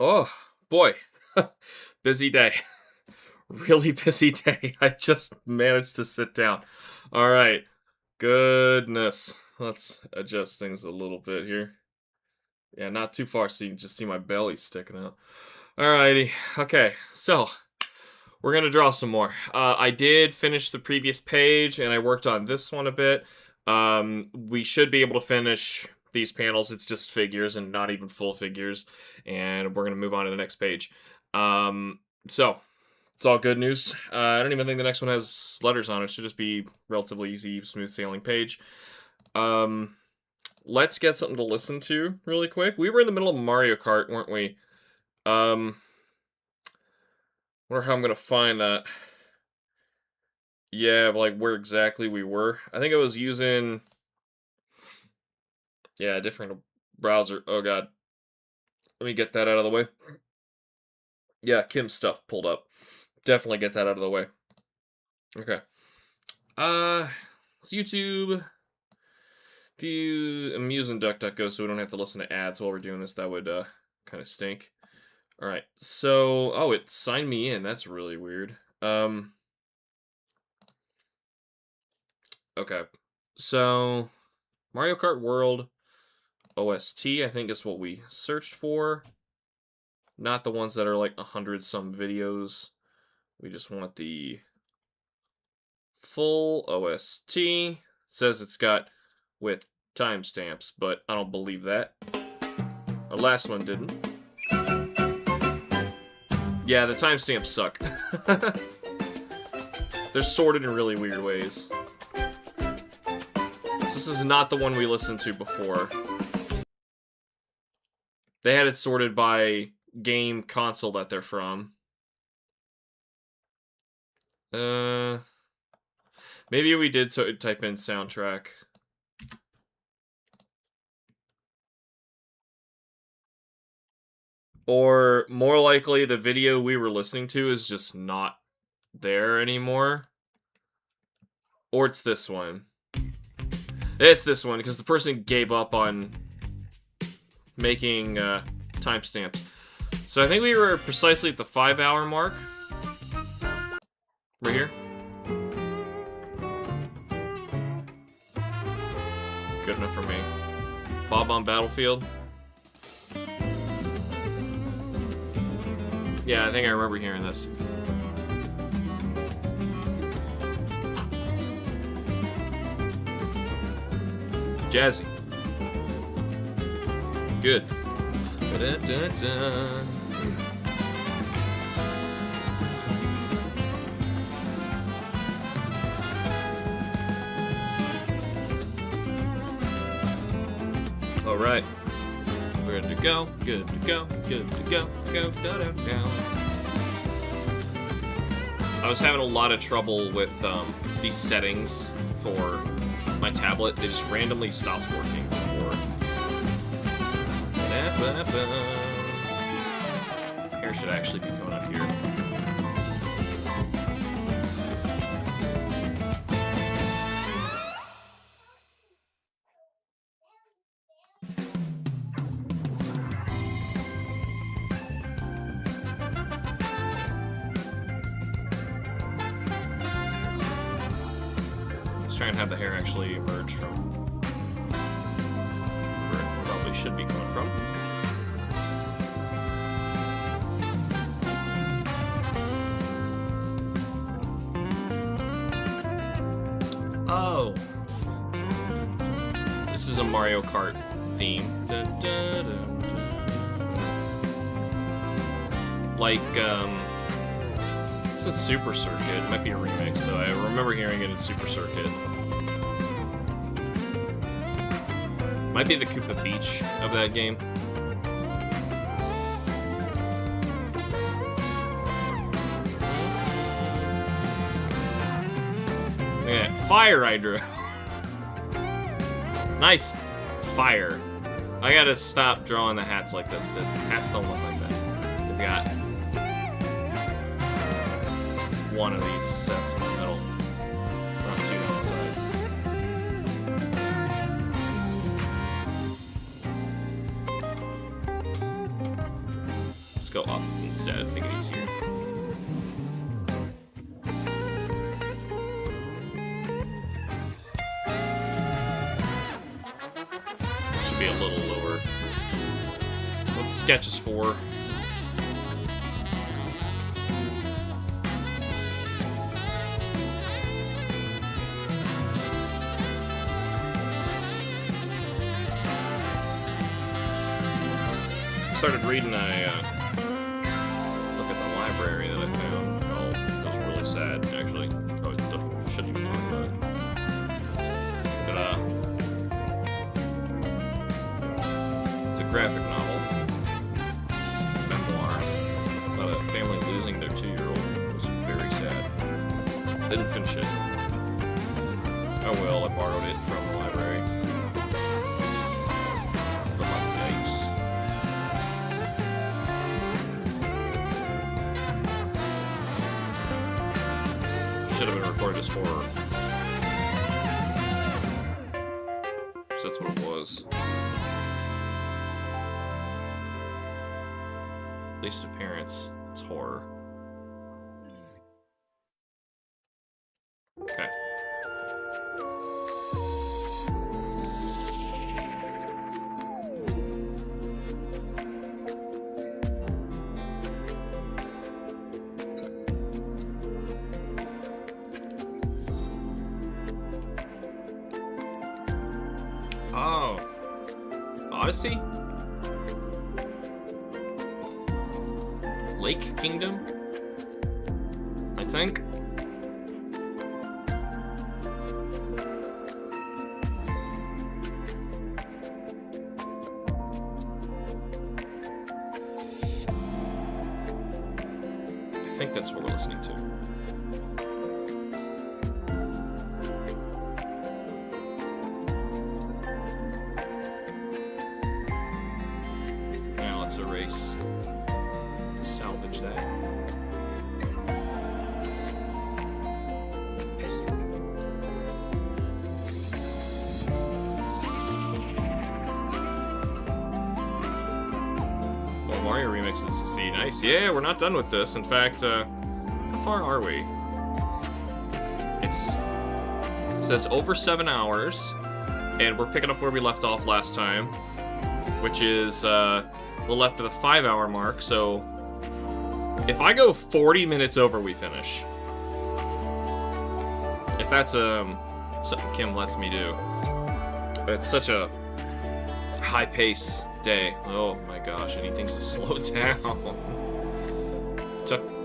Oh, boy. Busy day. Really busy day. I just managed to sit down. All right. Goodness. Let's adjust things a little bit here. Yeah, not too far so you can just see my belly sticking out. Alrighty. Okay, so we're going to draw some more. I did finish the previous page and I worked on this one a bit. We should be able to finish these panels. It's just figures and not even full figures. And we're going to move on to the next page. So it's all good news. I don't even think the next one has letters on it. It should just be relatively easy, smooth sailing page. Let's get something to listen to really quick. We were in the middle of Mario Kart, weren't we? Wonder how I'm gonna find that. Yeah, like where exactly we were. I think I was using, yeah, a different browser. Oh god. Let me get that out of the way. Yeah, Kim's stuff pulled up. Definitely get that out of the way. Okay. It's YouTube. If you, I'm using DuckDuckGo so we don't have to listen to ads while we're doing this. That would kind of stink. All right. So, oh, it signed me in. That's really weird. Okay. So, Mario Kart World OST, I think is what we searched for. Not the ones that are like 100 some videos. We just want the full OST. It says it's got with timestamps, but I don't believe that. Our last one didn't. Yeah, the timestamps suck. They're sorted in really weird ways. This is not the one we listened to before. They had it sorted by game console that they're from. Maybe we did type in soundtrack. Or more likely, the video we were listening to is just not there anymore. Or it's this one. It's this one, because the person gave up on making timestamps. So I think we were precisely at the 5-hour mark. Right here. Good enough for me. Bob on Battlefield. Yeah, I think I remember hearing this. Jazzy. Good. Da-da-da-da. All right. We're good to go. Good to go. Good to go. Go. Go. I was having a lot of trouble with these settings for my tablet. They just randomly stopped working before. Hair should actually be going up here. Try and have the hair actually emerge from where it probably should be coming from. Oh! This is a Mario Kart theme. Like, it's in Super Circuit. It might be a remix, though. I remember hearing it in Super Circuit. Might be the Koopa Beach of that game. Look at that. Fire I drew. Nice. Fire. I gotta stop drawing the hats like this. The hats don't look like that. They've got one of these sets in the middle. Not two on the sides. go up instead, make it easier. Should be a little lower. That's what the sketch is for. Started reading a look at the library that I found. Oh, it was really sad, actually. Oh, shouldn't even talk about it. But, it's a graphic novel, memoir, about a family losing their 2-year-old. It was very sad. Didn't finish it. Oh well, I borrowed it from the library. Should have been recorded as horror. So that's what it was. At least appearance, it's horror. Okay. Oh. Odyssey? Lake Kingdom? I think. I think that's what we're listening to. Erase, salvage that. Well, Mario remixes succeed. Nice. Yeah, we're not done with this. In fact, how far are we? It says over 7 hours, and we're picking up where we left off last time, which is we're left at the 5-hour mark, so if I go 40 minutes over, we finish. If that's something Kim lets me do. It's such a high-pace day. Oh my gosh, I need things to slow down.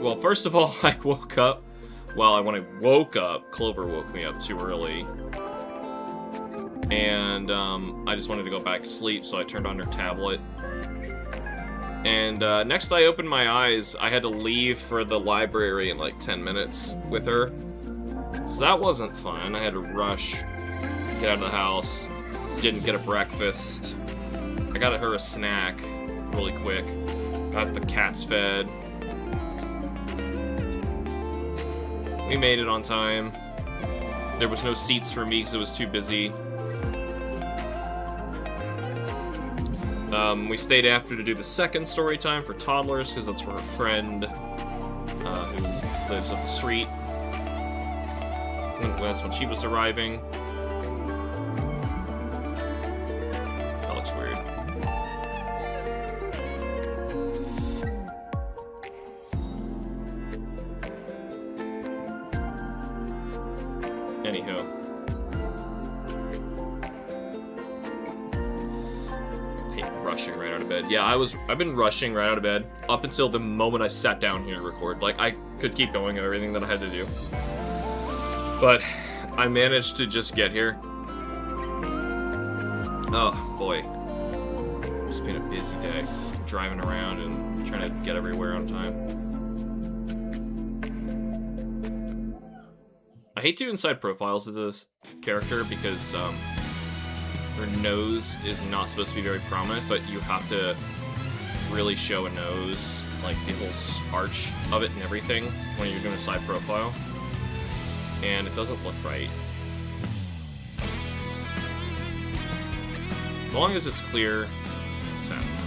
Well, first of all, I woke up. Well, when I woke up, Clover woke me up too early. And I just wanted to go back to sleep, so I turned on her tablet. And next I opened my eyes, I had to leave for the library in like 10 minutes with her. So that wasn't fun. I had to rush, get out of the house, didn't get a breakfast. I got her a snack really quick. Got the cats fed. We made it on time. There was no seats for me because it was too busy. We stayed after to do the second story time for toddlers, because that's where a friend who lives up the street. That's when she was arriving. That looks weird. Anywho. Rushing right out of bed. Yeah, I've been rushing right out of bed up until the moment I sat down here to record. Like, I could keep going of everything that I had to do. But I managed to just get here. Oh, boy. It's been a busy day. Driving around and trying to get everywhere on time. I hate doing side profiles of this character because, her nose is not supposed to be very prominent, but you have to really show a nose, like the whole arch of it and everything, when you're doing a side profile. And it doesn't look right. As long as it's clear, it's happening.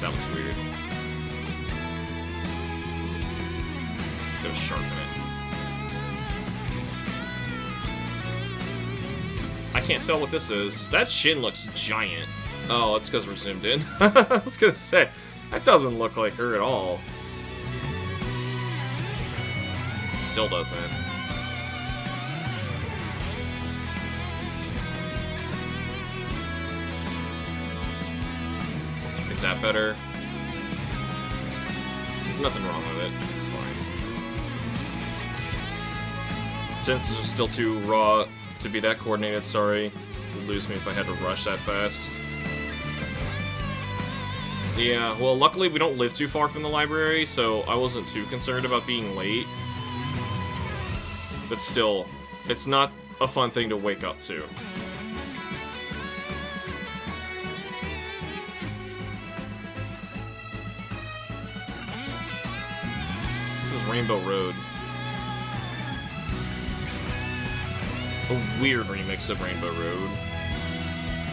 That was weird. Gotta sharpen it. I can't tell what this is. That shin looks giant. Oh, it's because we're zoomed in. I was gonna say, that doesn't look like her at all. It still doesn't. Is that better? There's nothing wrong with it. It's fine. Since it's still too raw to be that coordinated, sorry. You'd lose me if I had to rush that fast. Yeah, well, luckily we don't live too far from the library, so I wasn't too concerned about being late. But still, it's not a fun thing to wake up to. This is Rainbow Road. A weird remix of Rainbow Road.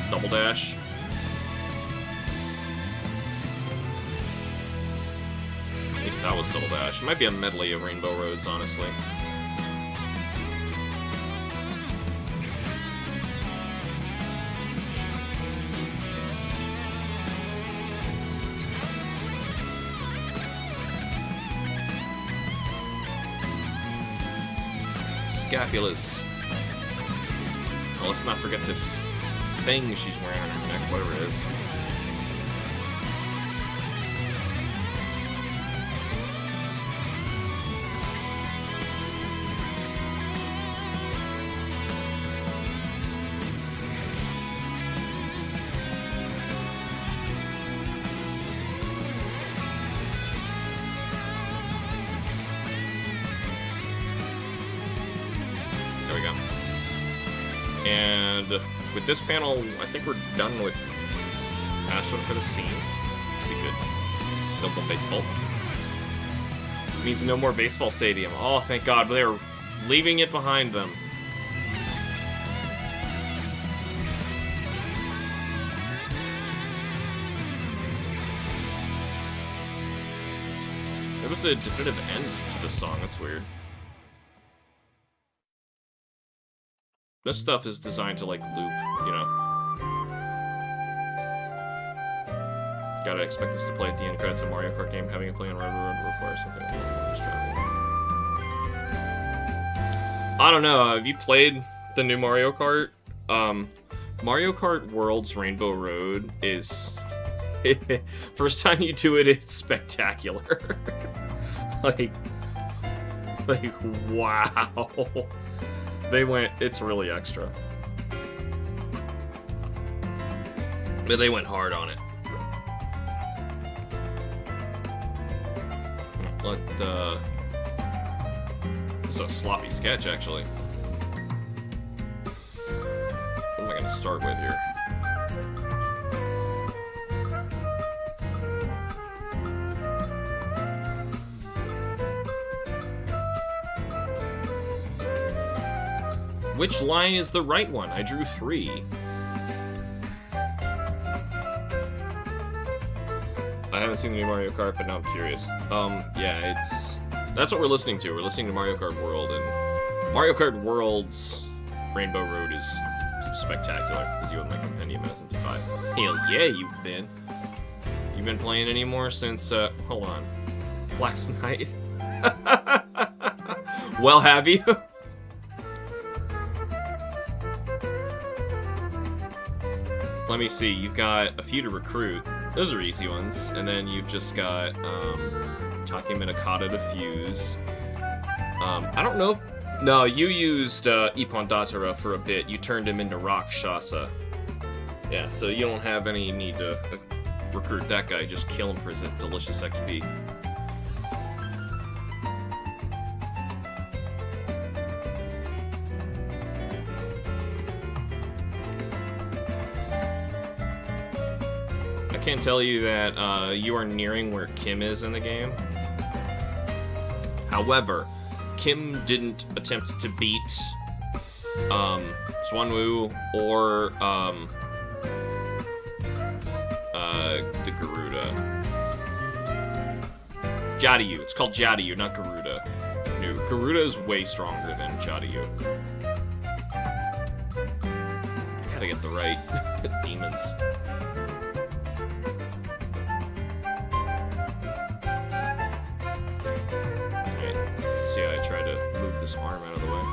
Double Dash. At least that was Double Dash. It might be a medley of Rainbow Roads, honestly. Scapulas. Well, let's not forget this thing she's wearing on her neck, whatever it is. There we go. And with this panel, I think we're done with Astro for the scene. Should be good. No more baseball. Means no more baseball stadium. Oh, thank God. They're leaving it behind them. There was a definitive end to this song. That's weird. This stuff is designed to, like, loop, you know? Gotta expect this to play at the end credits of Mario Kart game. Having it play on Rainbow Road requires something. I don't know. Have you played the new Mario Kart? Mario Kart World's Rainbow Road is... First time you do it, it's spectacular. like, wow. They went, it's really extra. But they went hard on it. This is a sloppy sketch, actually. What am I gonna start with here? Which line is the right one? I drew 3. I haven't seen the new Mario Kart, but now I'm curious. Yeah, that's what we're listening to. We're listening to Mario Kart World, and Mario Kart World's Rainbow Road is spectacular, as you have my compendium as into 5. Hell yeah, you've been. You've been playing anymore since, hold on. Last night? Well, have you? Let me see, you've got a few to recruit. Those are easy ones. And then you've just got, Taki Minakata to fuse. I don't know. No, you used, Ippon Datara for a bit. You turned him into Rakshasa. Yeah, so you don't have any need to recruit that guy. Just kill him for his delicious XP. I can't tell you that you are nearing where Kim is in the game. However, Kim didn't attempt to beat Zhuanwu or the Garuda. Jadyu. It's called Jadyu, not Garuda. No, Garuda is way stronger than Jadyu. I gotta get the right demons. Alright, see how I try to move this arm out of the way.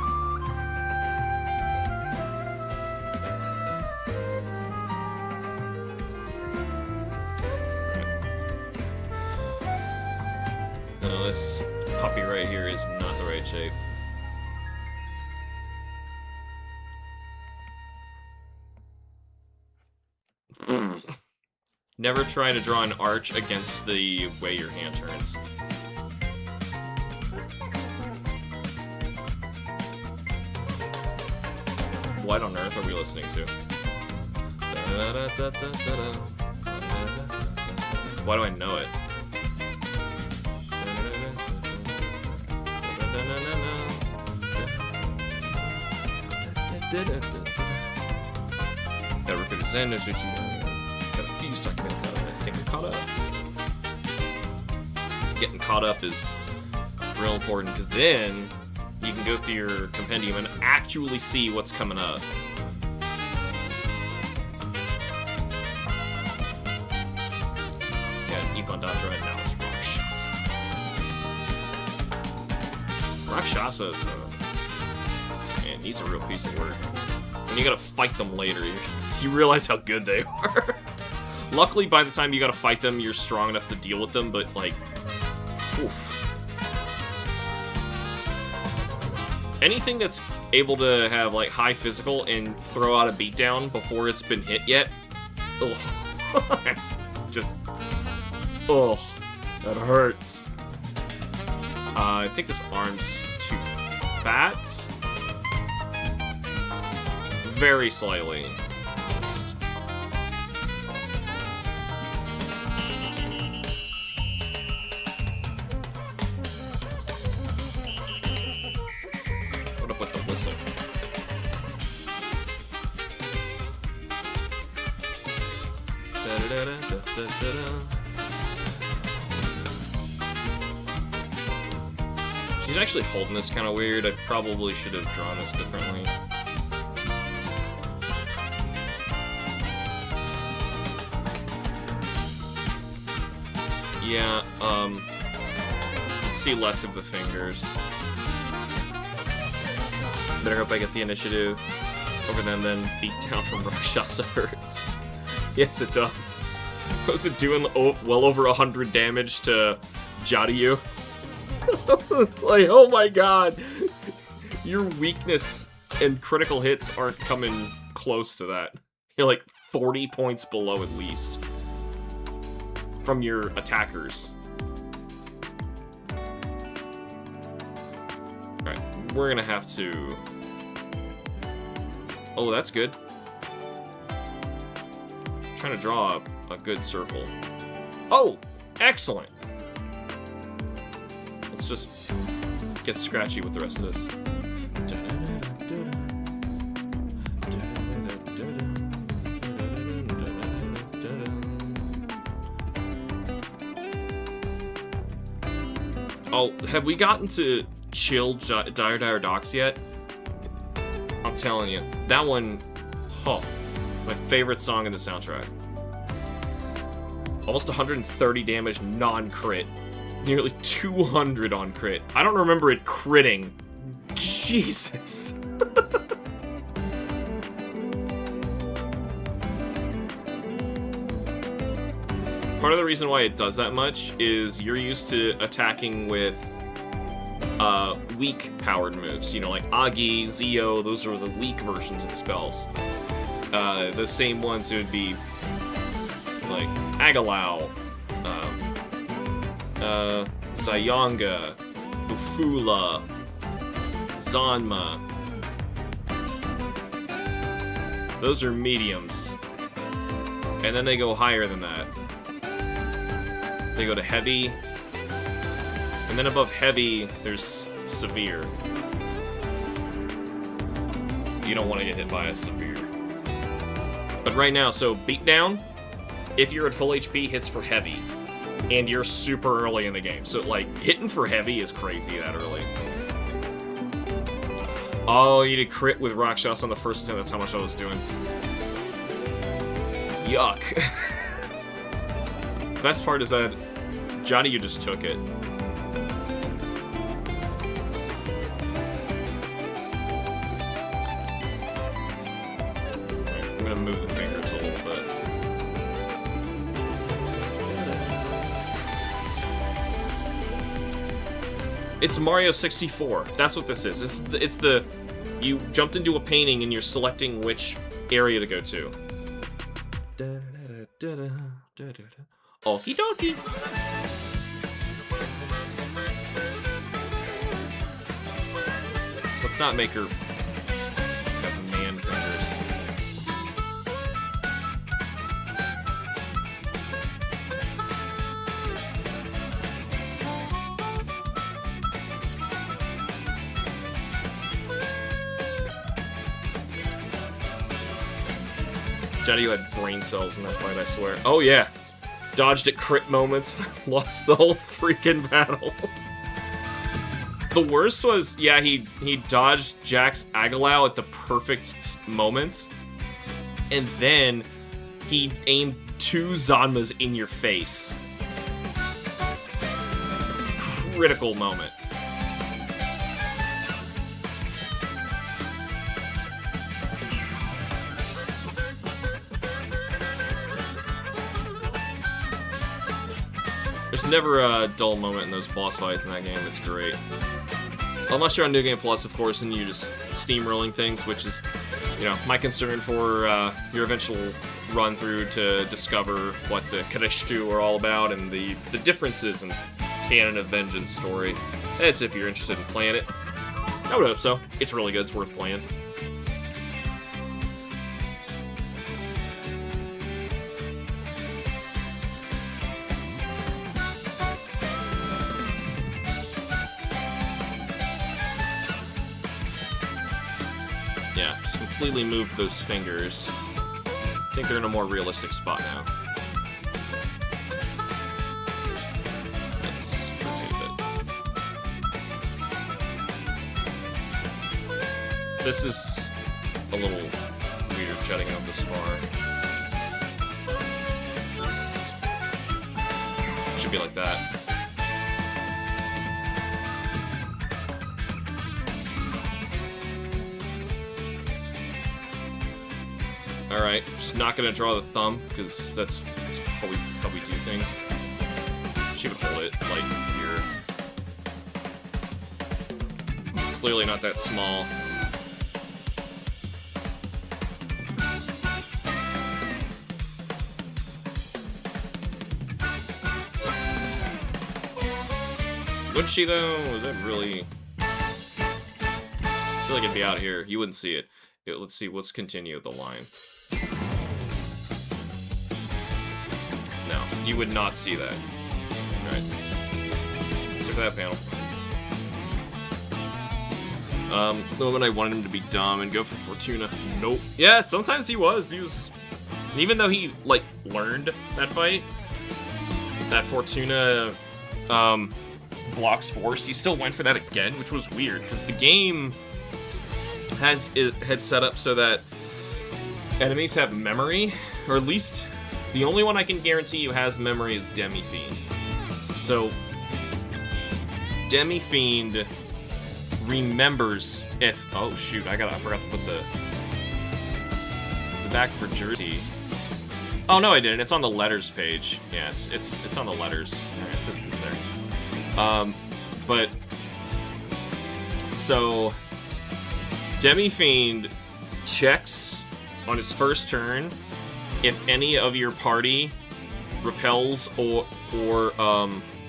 No, this puppy right here is not the right shape. Never try to draw an arch against the way your hand turns. What on earth are we listening to? Why do I know it? Never could have Zen, no sushi. Got a few stuck in I think I caught up. Getting caught up is real important because then you can go through your compendium and actually see what's coming up. Yeah, Ippon Datra right now is Rakshasa. Rakshasas, man, he's a real piece of work. And you gotta fight them later. You realize how good they are. Luckily, by the time you gotta fight them, you're strong enough to deal with them, but, like, oof. Anything that's able to have, like, high physical and throw out a beatdown before it's been hit yet, ugh. That's just, ugh, that hurts. I think this arm's too fat. Very slightly. What up with the whistle? She's actually holding this kind of weird. I probably should have drawn this differently. Yeah, see less of the fingers. Better hope I get the initiative over them, then beat down from Rakshasa hurts. Yes, it does. Was it doing well over 100 damage to Jadyu? Like, oh my god. Your weakness and critical hits aren't coming close to that. You're like 40 points below at least. From your attackers. Alright, we're gonna have to... Oh, that's good. I'm trying to draw a good circle. Oh! Excellent! Let's just get scratchy with the rest of this. Oh, have we gotten to Chill Dire Docks yet? I'm telling you, that one, oh, my favorite song in the soundtrack. Almost 130 damage non-crit. Nearly 200 on crit. I don't remember it critting. Jesus. Part of the reason why it does that much is you're used to attacking with weak powered moves. You know, like Agi, Zio, those are the weak versions of the spells. The same ones it would be like Agalau, Zayanga, Ufula, Zanma. Those are mediums. And then they go higher than that. They go to heavy, and then above heavy, there's severe. You don't want to get hit by a severe. But right now, so beatdown, if you're at full HP, hits for heavy. and you're super early in the game. So, like, hitting for heavy is crazy that early. Oh, you did crit with rock shots on the first attempt. That's how much I was doing. Yuck. Best part is that, Johnny, you just took it. I'm gonna move the fingers a little bit. It's Mario 64. That's what this is. It's the you jumped into a painting and you're selecting which area to go to. Okie dokie. Let's not make her have man fingers. Johnny, you had brain cells in that fight, I swear. Oh, yeah. Dodged at crit moments. Lost the whole freaking battle. The worst was, yeah, he dodged Jack's Agalow at the perfect moment. And then he aimed 2 Zanmas in your face. Critical moment. There's never a dull moment in those boss fights in that game. It's great. Unless you're on New Game Plus, of course, and you're just steamrolling things, which is, you know, my concern for your eventual run through to discover what the Kadeshtu are all about and the differences in Canon of Vengeance story. That's if you're interested in playing it. I would hope so. It's really good. It's worth playing. Yeah, just completely moved those fingers. I think they're in a more realistic spot now. Let's rotate it. This is a little weird jutting out this far. Should be like that. Alright, just not gonna draw the thumb, because that's how we do things. She would hold it, like, here. Clearly not that small. Would she, though? Was that really... I feel like it'd be out here. You wouldn't see it. Let's see, let's continue the line. No, you would not see that. Alright. Let's look at that panel. The moment I wanted him to be dumb and go for Fortuna. Nope. Yeah, sometimes he was. Even though he, like, learned that fight, that Fortuna, blocks force, he still went for that again, which was weird, because the game had set up so that enemies have memory, or at least the only one I can guarantee you has memory is Demi-Fiend. So, Demi-Fiend remembers if... Oh, shoot, I forgot to put the back for Jersey. Oh, no, I didn't. It's on the letters page. Yeah, it's on the letters. Alright, it's there. But... So... Demi-Fiend checks on his first turn if any of your party repels or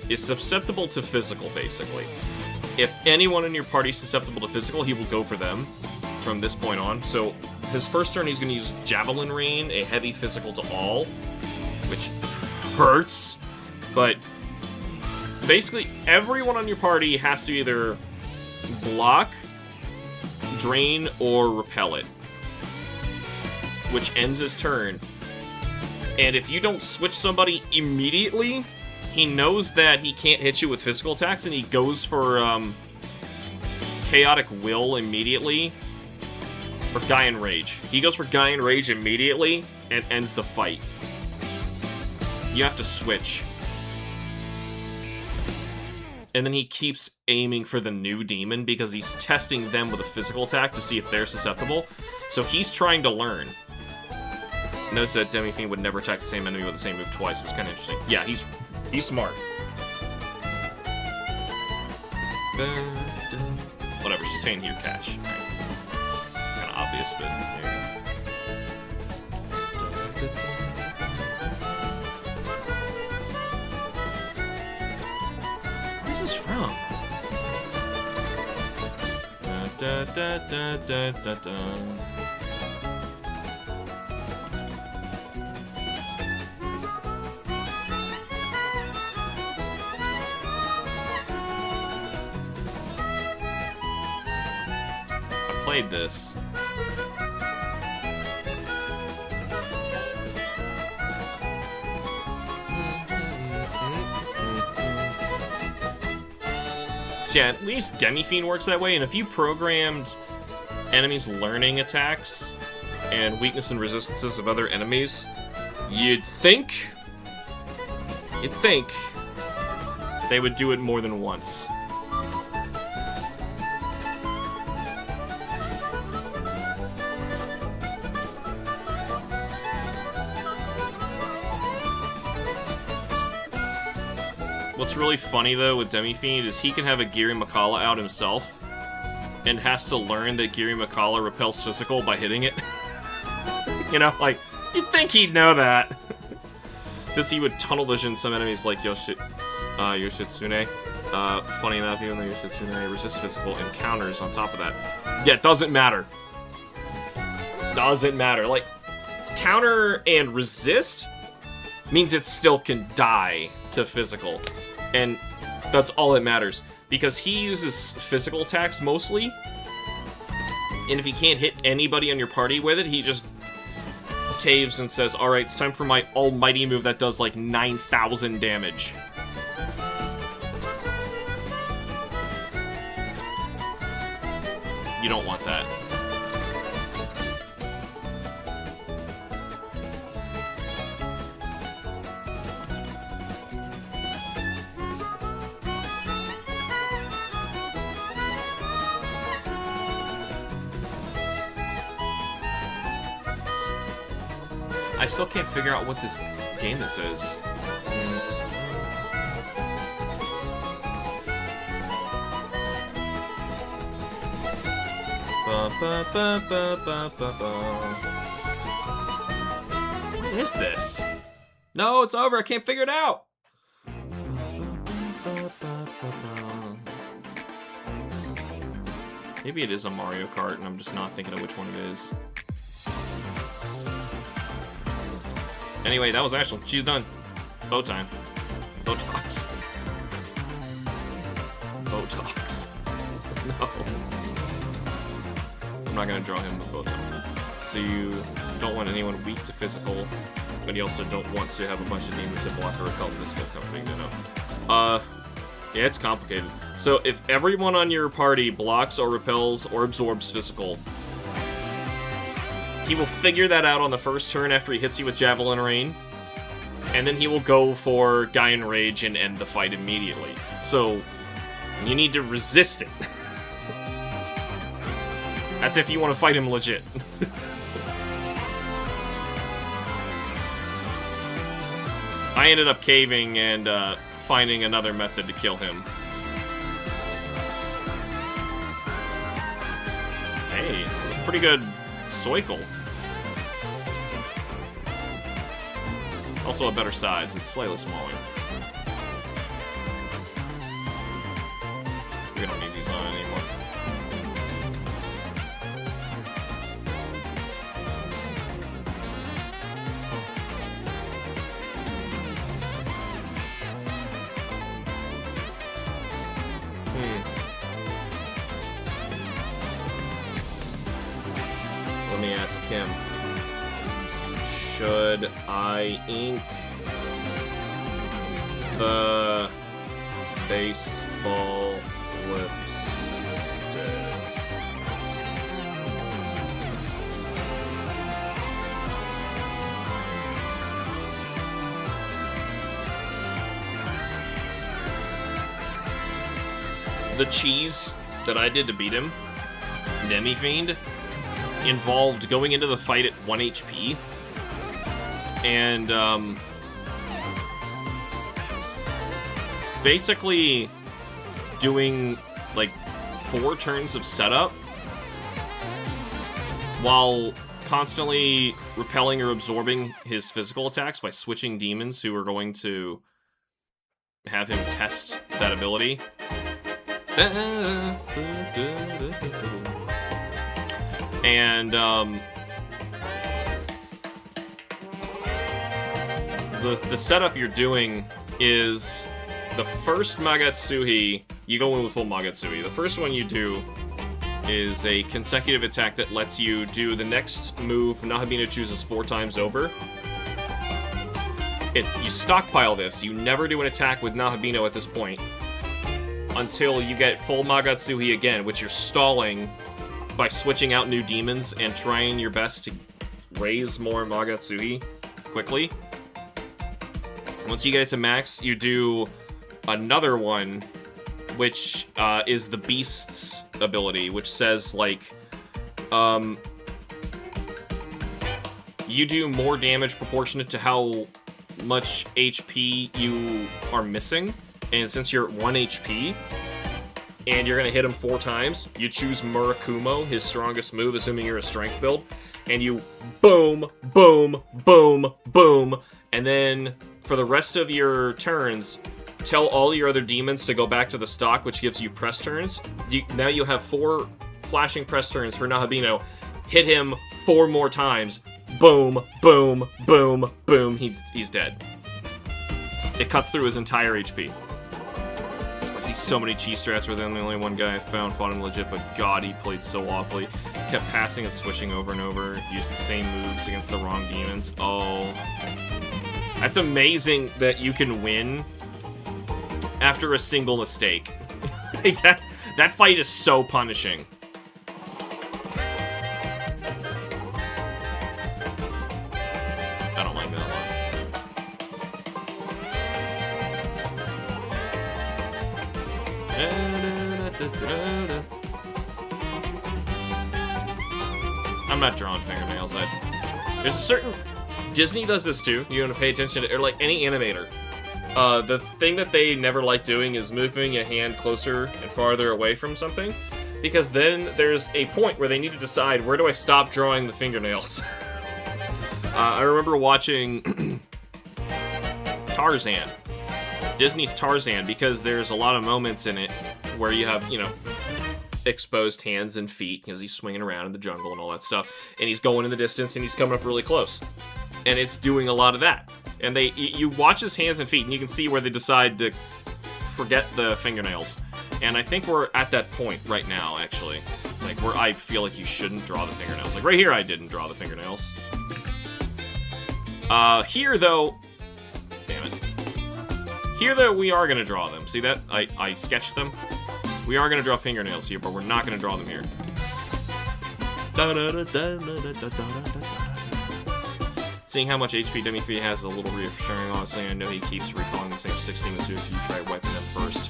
is susceptible to physical, basically. If anyone in your party is susceptible to physical, he will go for them from this point on. So his first turn, he's going to use Javelin Rain, a heavy physical to all, which hurts. But basically, everyone on your party has to either block, drain, or repel it, which ends his turn. And if you don't switch somebody immediately, he knows that he can't hit you with physical attacks, and he goes for Chaotic Will immediately. Or Guy Enrage. He goes for Guy Enrage immediately and ends the fight. You have to switch. And then he keeps aiming for the new demon because he's testing them with a physical attack to see if they're susceptible. So he's trying to learn. Notice that Demi-Fiend would never attack the same enemy with the same move twice. It was kind of interesting. Yeah, he's smart. Whatever, she's saying here catch. Right. Kind of obvious, but there you go. What is this from? Da, da, da, da, da, da. I played this. Yeah, at least Demi-Fiend works that way, and if you programmed enemies' learning attacks and weakness and resistances of other enemies, you'd think they would do it more than once. What's really funny, though, with Demi-Fiend is he can have a Giri Makala out himself and has to learn that Giri Makala repels physical by hitting it. You know, like, you'd think he'd know that. Because he would tunnel vision some enemies like Yoshitsune. Funny enough, even though Yoshitsune resists physical encounters on top of that. Yeah, it doesn't matter. Doesn't matter. Like, counter and resist means it still can die to physical. And that's all that matters. Because he uses physical attacks mostly. And if he can't hit anybody on your party with it, he just caves and says, alright, it's time for my almighty move that does like 9,000 damage. You don't want that. I still can't figure out what this game this is. What is this? No, it's over. I can't figure it out. Maybe it is a Mario Kart, and I'm just not thinking of which one it is. Anyway, that was Ashley. She's done. Bow time. Botox. Botox. No. I'm not gonna draw him with Botox. So you don't want anyone weak to physical, but you also don't want to have a bunch of demons that block or repel physical company, you know. Yeah, it's complicated. So if everyone on your party blocks or repels or absorbs physical, he will figure that out on the first turn after he hits you with Javelin Rain, and then he will go for Guy Enrage and end the fight immediately. So, you need to resist it. That's if you want to fight him legit. I ended up caving and finding another method to kill him. Hey, pretty good Soikle. Also a better size. It's slightly smaller. We don't need these on anymore. Let me ask him. Should I ink the baseball lipstick. The cheese that I did to beat him, Demi-Fiend, involved going into the fight at 1 HP, and basically doing like 4 turns of setup while constantly repelling or absorbing his physical attacks by switching demons who are going to have him test that ability. And the setup you're doing is the first Magatsuhi, you go in with full Magatsuhi. The first one you do is a consecutive attack that lets you do the next move Nahabino chooses 4 times over. You stockpile this. You never do an attack with Nahabino at this point until you get full Magatsuhi again, which you're stalling by switching out new demons and trying your best to raise more Magatsuhi quickly. Once you get it to max, you do another one, which is the Beast's ability, which says, like, you do more damage proportionate to how much HP you are missing. And since you're at 1 HP, and you're going to hit him 4 times, you choose Murakumo, his strongest move, assuming you're a strength build, and you boom, boom, boom, boom, and then for the rest of your turns, tell all your other demons to go back to the stock, which gives you press turns. Now you have 4 flashing press turns for Nahabino. Hit him 4 more times. Boom, boom, boom, boom. He's dead. It cuts through his entire HP. I see so many cheese strats where then the only one guy I found fought him legit, but God, he played so awfully. Kept passing and switching over and over. Used the same moves against the wrong demons. Oh. That's amazing that you can win after a single mistake. Like that fight is so punishing. I don't like that a lot. I'm not drawing fingernails. There's a certain... Disney does this too. You want to pay attention to, or like any animator. The thing that they never like doing is moving a hand closer and farther away from something, because then there's a point where they need to decide, where do I stop drawing the fingernails? I remember watching Tarzan, Disney's Tarzan, because there's a lot of moments in it where you have, you know, exposed hands and feet, because he's swinging around in the jungle and all that stuff, and he's going in the distance and he's coming up really close. And it's doing a lot of that. And you watch his hands and feet, and you can see where they decide to forget the fingernails. And I think we're at that point right now, actually. Like, where I feel like you shouldn't draw the fingernails. Like, right here, I didn't draw the fingernails. Here, though... Damn it. Here, though, we are going to draw them. See that? I sketched them. We are going to draw fingernails here, but we're not going to draw them here. Seeing how much HP Demi-Fiend has is a little reassuring, honestly. I know he keeps recalling the same 6 demons if you try wiping them first.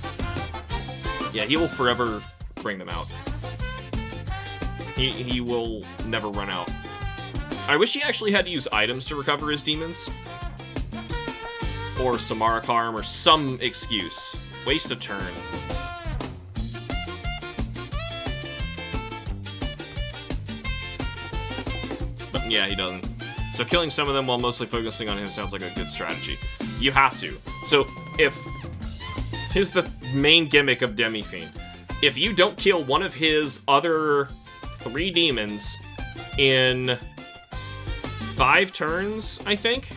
Yeah, he will forever bring them out. He will never run out. I wish he actually had to use items to recover his demons. Or Samara Karm, or some excuse. Waste a turn. But yeah, he doesn't. So killing some of them while mostly focusing on him sounds like a good strategy. You have to. So here's the main gimmick of Demi-Fiend. If you don't kill one of his other 3 demons in 5 turns, I think.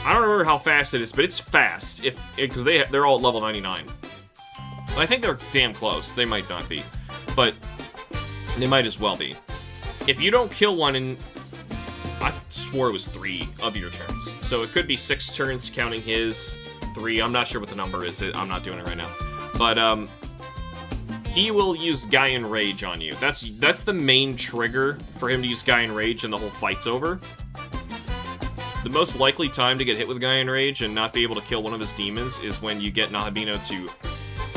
I don't remember how fast it is, but it's fast. Because they're all at level 99. I think they're damn close. They might not be, but they might as well be. If you don't kill one in, I swore it was 3 of your turns. So it could be 6 turns counting his 3. I'm not sure what the number is. I'm not doing it right now. But he will use Gaian Rage on you. That's the main trigger for him to use Gaian Rage, and the whole fight's over. The most likely time to get hit with Gaian Rage and not be able to kill one of his demons is when you get Nahabino to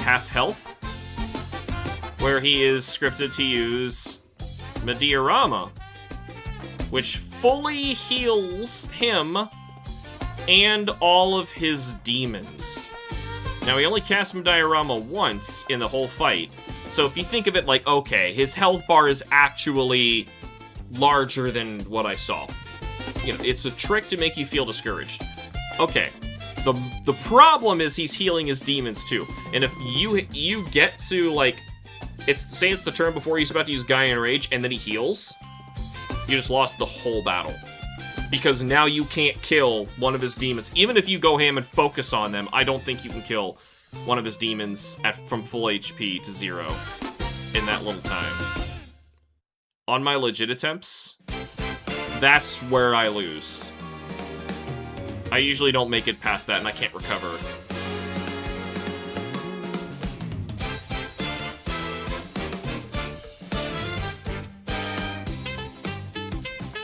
half health, where he is scripted to use Mediarama, which fully heals him and all of his demons. Now, he only cast Mediarama once in the whole fight, so if you think of it like, okay, his health bar is actually larger than what I saw. You know, it's a trick to make you feel discouraged. Okay, the problem is he's healing his demons too, and if you get to, like, say it's the turn before he's about to use Gaian Rage, and then he heals, you just lost the whole battle. Because now you can't kill one of his demons. Even if you go ham and focus on them, I don't think you can kill one of his demons from full HP to 0 in that little time. On my legit attempts, that's where I lose. I usually don't make it past that, and I can't recover.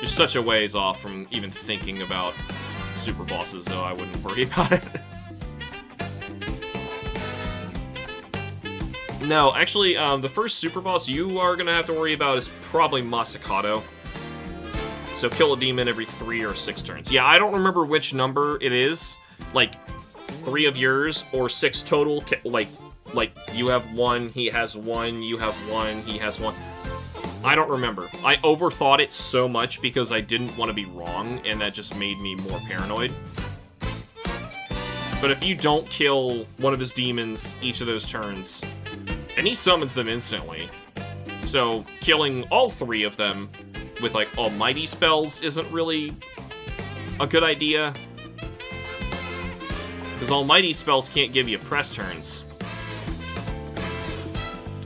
You're such a ways off from even thinking about super bosses, though. I wouldn't worry about it. No, actually, the first super boss you are going to have to worry about is probably Masakato. So kill a demon every 3 or 6 turns. Yeah, I don't remember which number it is. Like, 3 of yours or 6 total. Like you have 1, he has 1, you have 1, he has 1. I don't remember. I overthought it so much because I didn't want to be wrong, and that just made me more paranoid. But if you don't kill one of his demons each of those turns, and he summons them instantly, so killing all 3 of them with, like, almighty spells isn't really a good idea. Because almighty spells can't give you press turns.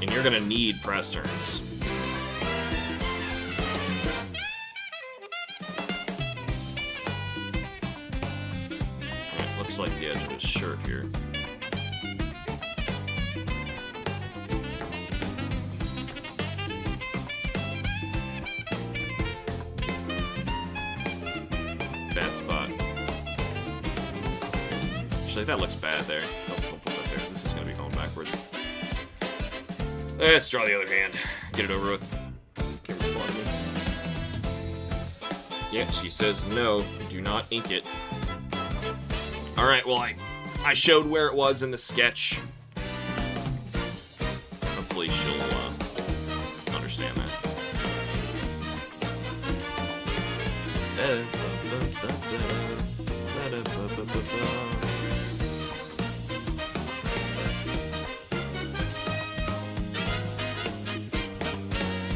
And you're gonna need press turns. Looks like the edge of his shirt here. Bad spot. Actually, that looks bad there. Don't put that there. This is going to be going backwards. Let's draw the other hand. Get it over with. Can't respond to me. Yeah, she says no. Do not ink it. Alright, well, I showed where it was in the sketch. Hopefully she'll understand that.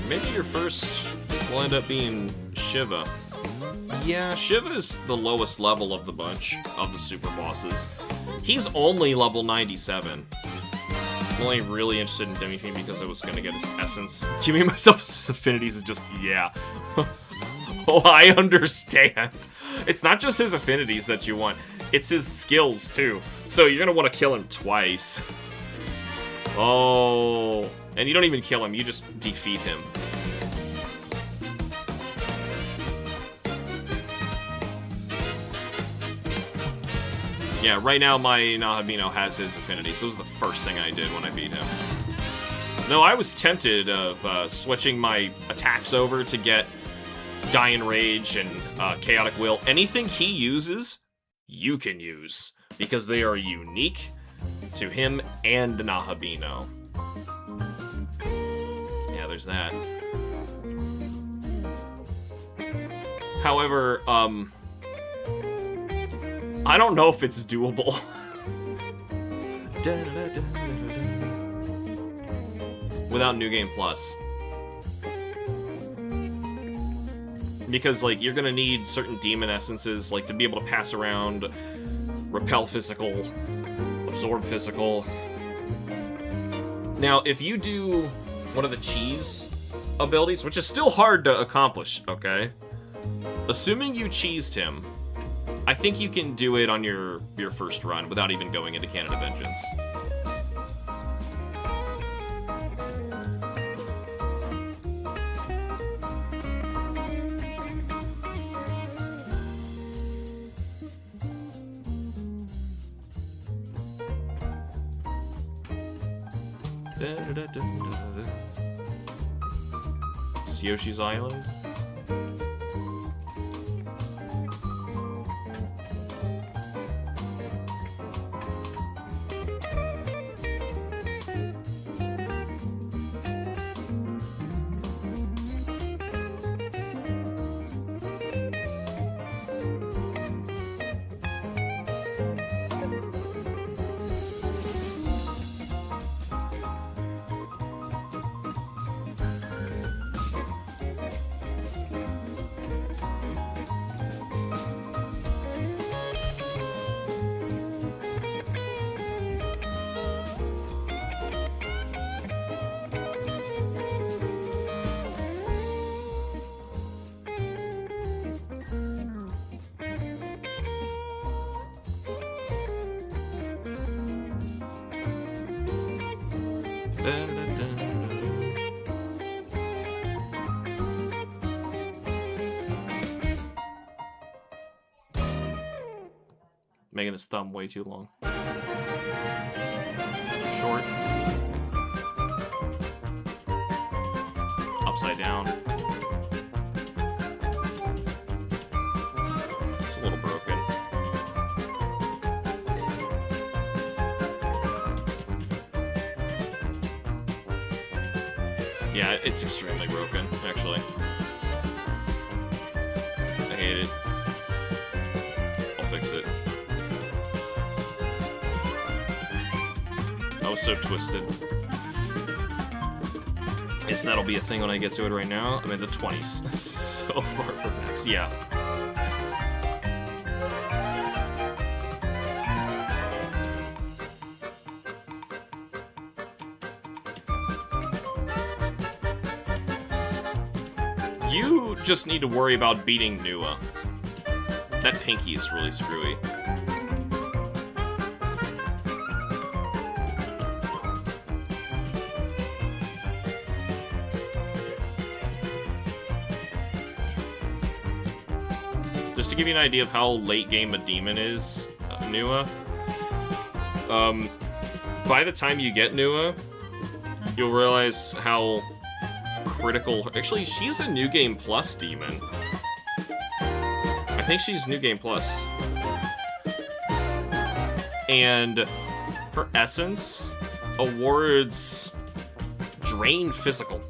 Maybe your first will end up being Shiva. Yeah, Shiva is the lowest level of the bunch of the super bosses. He's only level 97. I'm only really interested in Demi-Fiend because I was going to get his essence. Giving myself his affinities is just, yeah. Oh, I understand. It's not just his affinities that you want. It's his skills, too. So you're going to want to kill him twice. Oh. And you don't even kill him, you just defeat him. Yeah, right now my Nahabino has his affinity, so it was the first thing I did when I beat him. No, I was tempted of switching my attacks over to get Gaian Rage and Chaotic Will. Anything he uses, you can use, because they are unique to him and Nahabino. Yeah, there's that. However, I don't know if it's doable. Without New Game Plus. Because, like, you're gonna need certain demon essences, like, to be able to pass around, repel physical, absorb physical. Now, if you do one of the cheese abilities, which is still hard to accomplish, okay? Assuming you cheesed him, I think you can do it on your first run without even going into Canada Vengeance. It's Yoshi's Island. Making his thumb way too long. Short. Upside down. It's a little broken. Yeah, it's extremely broken, actually. I hate it. I'll fix it. I was so twisted. Guess that'll be a thing when I get to it right now. I'm in the 20s. So far from max. Yeah. You just need to worry about beating Nua. That pinky is really screwy. Just to give you an idea of how late game a demon is, Nua, by the time you get Nua, you'll realize how critical... Actually, she's a New Game Plus demon. I think she's New Game Plus. And her essence awards Drain Physical.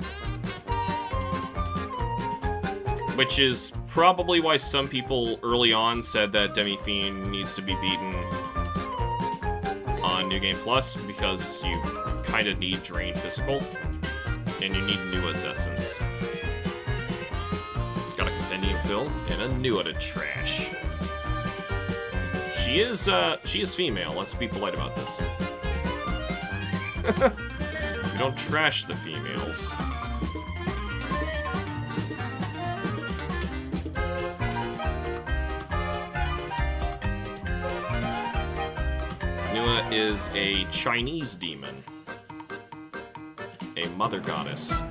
Which is probably why some people early on said that Demi-Fiend needs to be beaten on New Game Plus, because you kind of need Drain Physical, and you need Nua's essence. Got a compendium fill, and a Nua to trash. She is female, let's be polite about this. We don't trash the females. Nua is a Chinese demon. A mother goddess.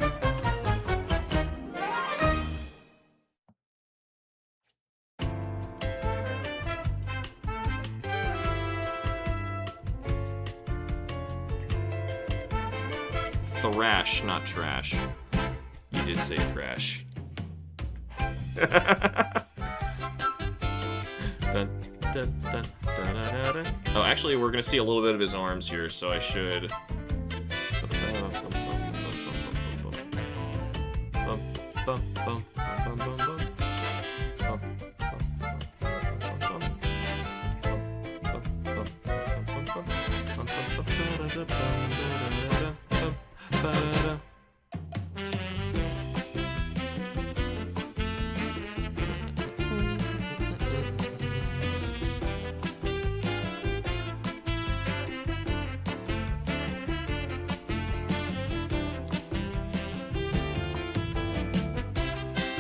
Thrash, not trash. You did say thrash. Dun, dun, dun, dun, dun, dun. Oh, actually, we're gonna see a little bit of his arms here, so I should...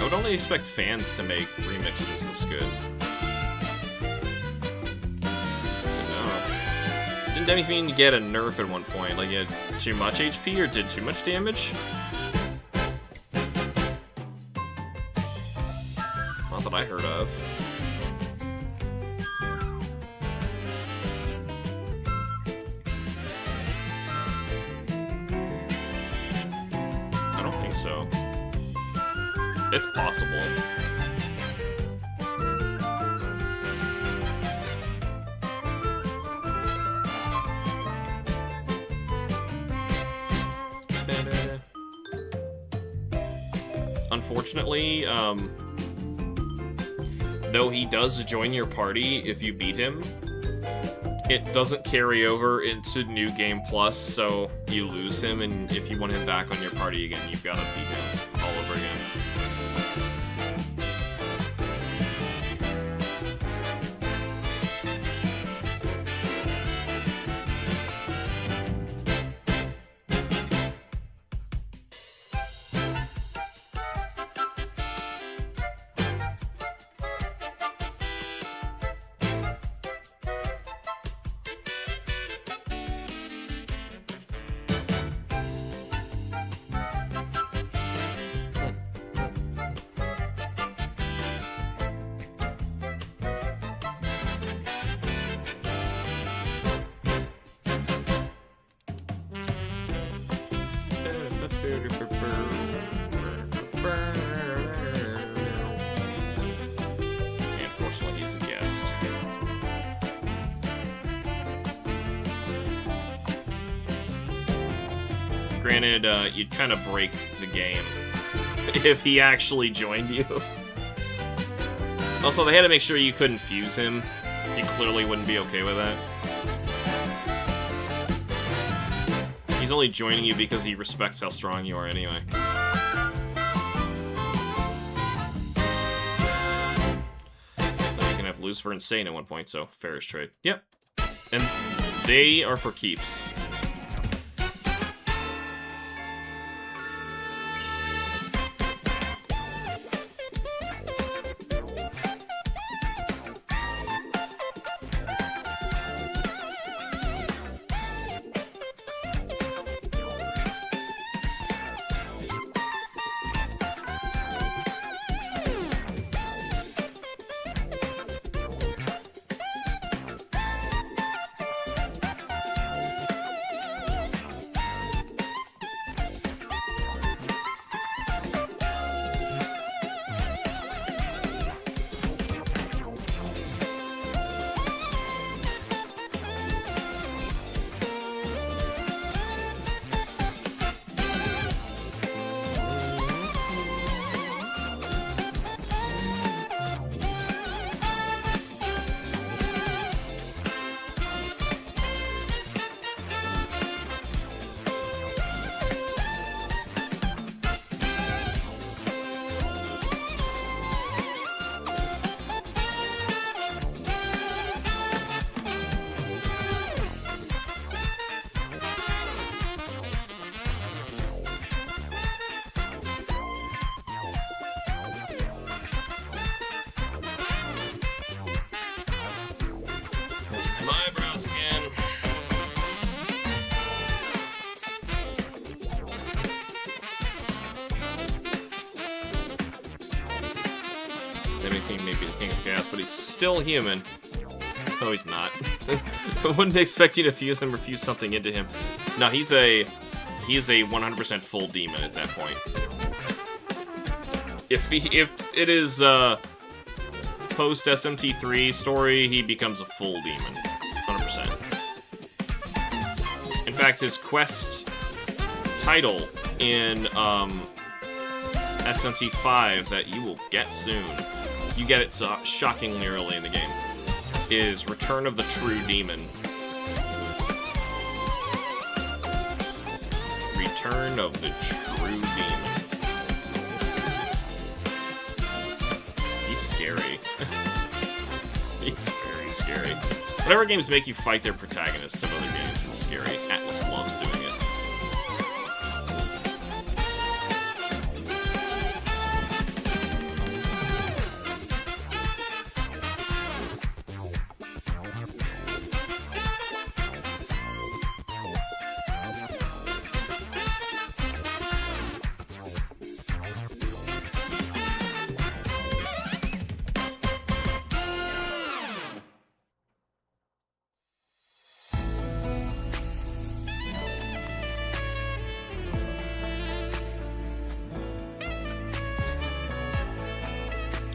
would only expect fans to make remixes this good. Didn't anything get a nerf at one point? Like, it had too much HP or did too much damage? Not that I heard of. I don't think so. It's possible. Unfortunately, though he does join your party if you beat him, it doesn't carry over into New Game Plus, so you lose him, and if you want him back on your party again, you've got to beat him all over again. Unfortunately, he's a guest. Granted, you'd kind of break the game if he actually joined you. Also, they had to make sure you couldn't fuse him. You clearly wouldn't be okay with that. He's only joining you because he respects how strong you are anyway. Lucifer and Sane at one point, so fairish trade. Yep. And they are for keeps. Maybe the King of Chaos, but he's still human. No, he's not. I wouldn't expect you to fuse him or fuse something into him. No, he's a 100% full demon at that point. If it is post SMT3 story, he becomes a full demon, 100%. In fact, his quest title in SMT5 that you will get soon. You get it shockingly early in the game, is Return of the True Demon. Return of the True Demon. He's scary. He's very scary. Whatever games make you fight their protagonists in other games, it's scary. Atlas loves doing it.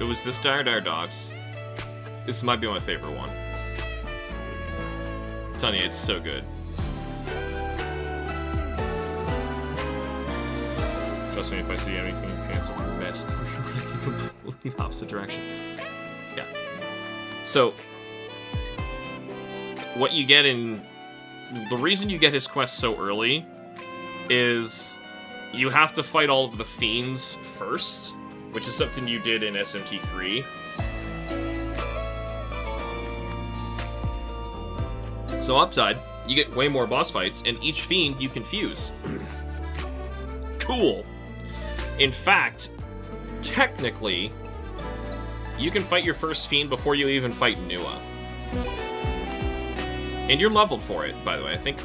it was this Dire Dire Dogs. This might be my favorite one. I'm telling you, it's so good. Trust me, if I see anything in pants, I'm messed. Complete opposite direction. Yeah. So, what you get in... The reason you get his quest so early is you have to fight all of the fiends first, which is something you did in SMT3. So upside, you get way more boss fights, and each fiend you can fuse. Cool. In fact, technically, you can fight your first fiend before you even fight Nua. And you're leveled for it, by the way. I think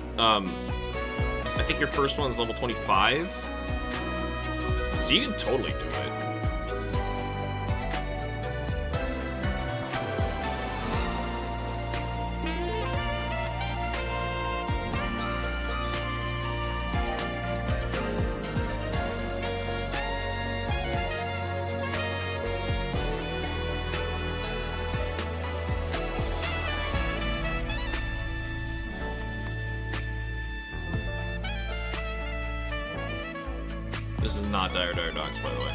your first one's level 25. So you can totally do it. This is not Dire Dire Dogs, by the way.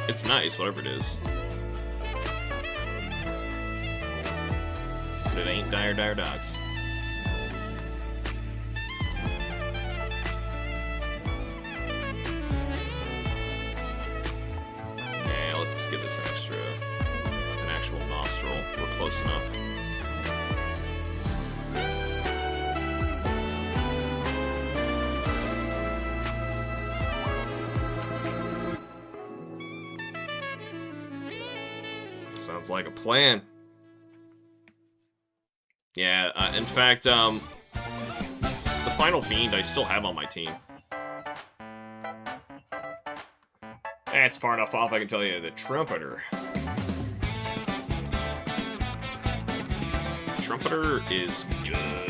It's nice, whatever it is. But it ain't Dire Dire Dogs. Yeah, let's give this an actual nostril. We're close enough. Sounds like a plan. Yeah, in fact, the final fiend I still have on my team. That's far enough off, I can tell you, the Trumpeter. Trumpeter is good.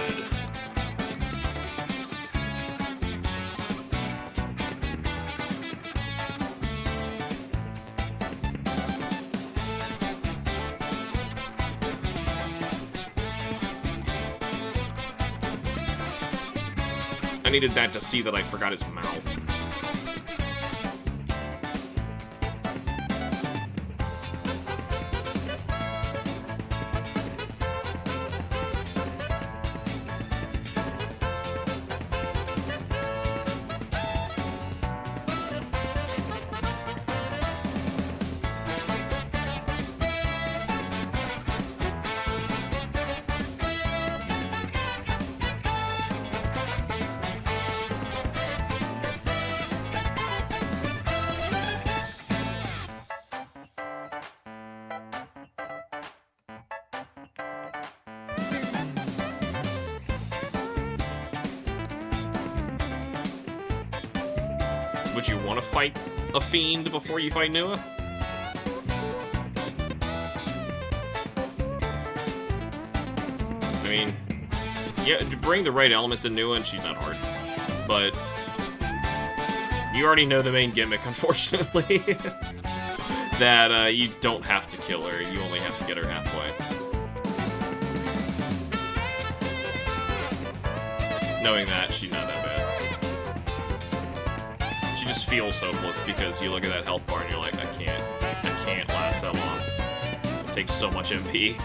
I needed that to see that I forgot his mouth. Would you want to fight a fiend before you fight Nua? I mean, yeah, bring the right element to Nua and she's not hard. But you already know the main gimmick, unfortunately. That you don't have to kill her, you only have to get her halfway. Knowing that, she's not that bad. She just feels hopeless because you look at that health bar and you're like, I can't last that long. It takes so much MP.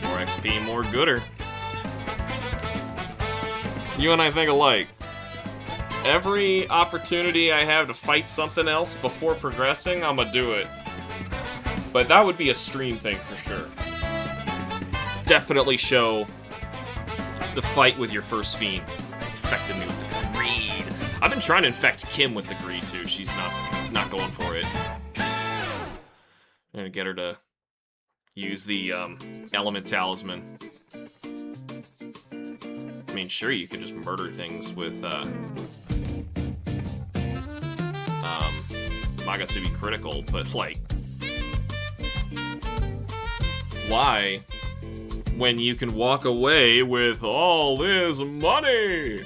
More XP, more gooder. You and I think alike. Every opportunity I have to fight something else before progressing, I'm gonna do it. But that would be a stream thing for sure. Definitely show the fight with your first fiend. Infected me with the greed. I've been trying to infect Kim with the greed too. She's not going for it. I'm gonna get her to use the element talisman. I mean, sure, you can just murder things with Magatsubi critical, but like, why when you can walk away with all this money.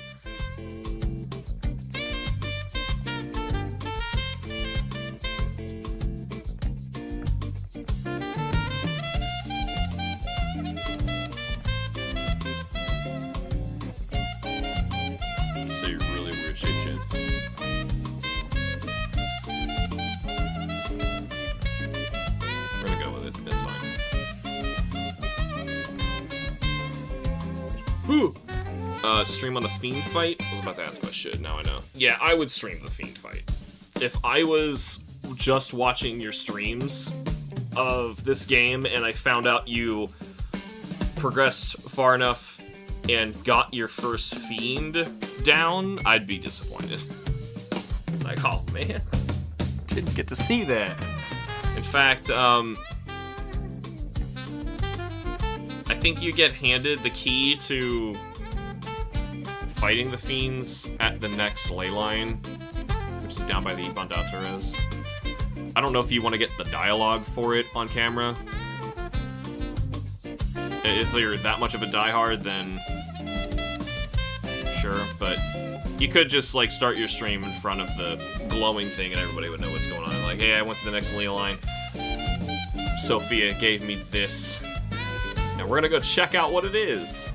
So you're really weird shape chin. We're gonna go with it. It's fine. Whew. Stream on the Fiend fight? I was about to ask if I should, now I know. Yeah, I would stream the Fiend fight. If I was just watching your streams of this game and I found out you progressed far enough and got your first Fiend down, I'd be disappointed. Like, oh man, didn't get to see that. In fact, I think you get handed the key to fighting the Fiends at the next ley line, which is down by the Bandateres. I don't know if you want to get the dialogue for it on camera. If you're that much of a diehard, then sure, but you could just like start your stream in front of the glowing thing and everybody would know what's going on. Like, hey, I went to the next ley line. Sophia gave me this. And we're gonna go check out what it is.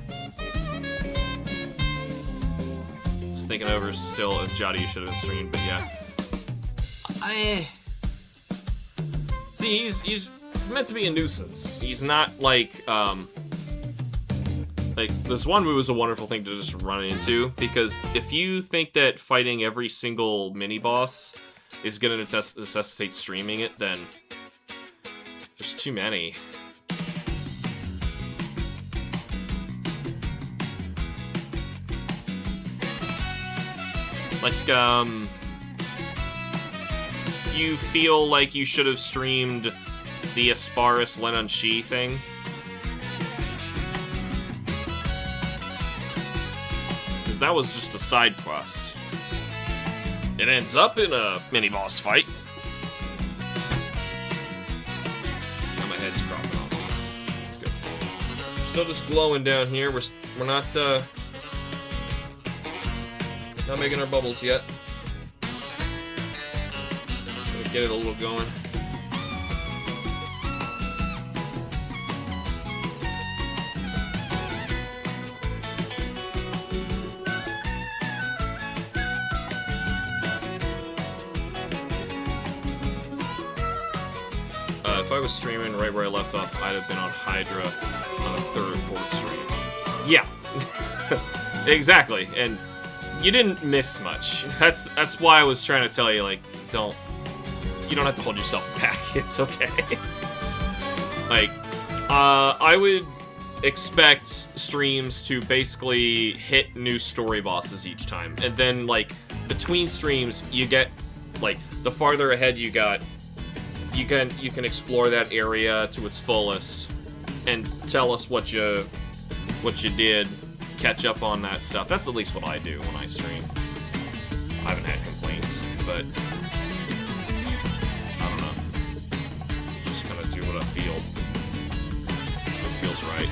Just thinking over still if Jotty should have been streamed, but yeah. See, he's meant to be a nuisance. He's not like this one move is a wonderful thing to just run into, because if you think that fighting every single mini-boss is gonna necessitate streaming it, then there's too many. Like, do you feel like you should have streamed the Asparis Lennon Shi thing? Because that was just a side quest. It ends up in a mini-boss fight. Now my head's cropping off. That's good. We're still just glowing down here. We're not making our bubbles yet. Gonna get it a little going. If I was streaming right where I left off, I'd have been on Hydra on the 3rd or 4th stream. Yeah, exactly, and you didn't miss much. That's why I was trying to tell you, like, you don't have to hold yourself back. It's okay. Like, I would expect streams to basically hit new story bosses each time, and then like between streams, you get like the farther ahead you got, you can explore that area to its fullest, and tell us what you did. Catch up on that stuff. That's at least what I do when I stream. I haven't had complaints, but I don't know. Just kind of do what I feel. What feels right.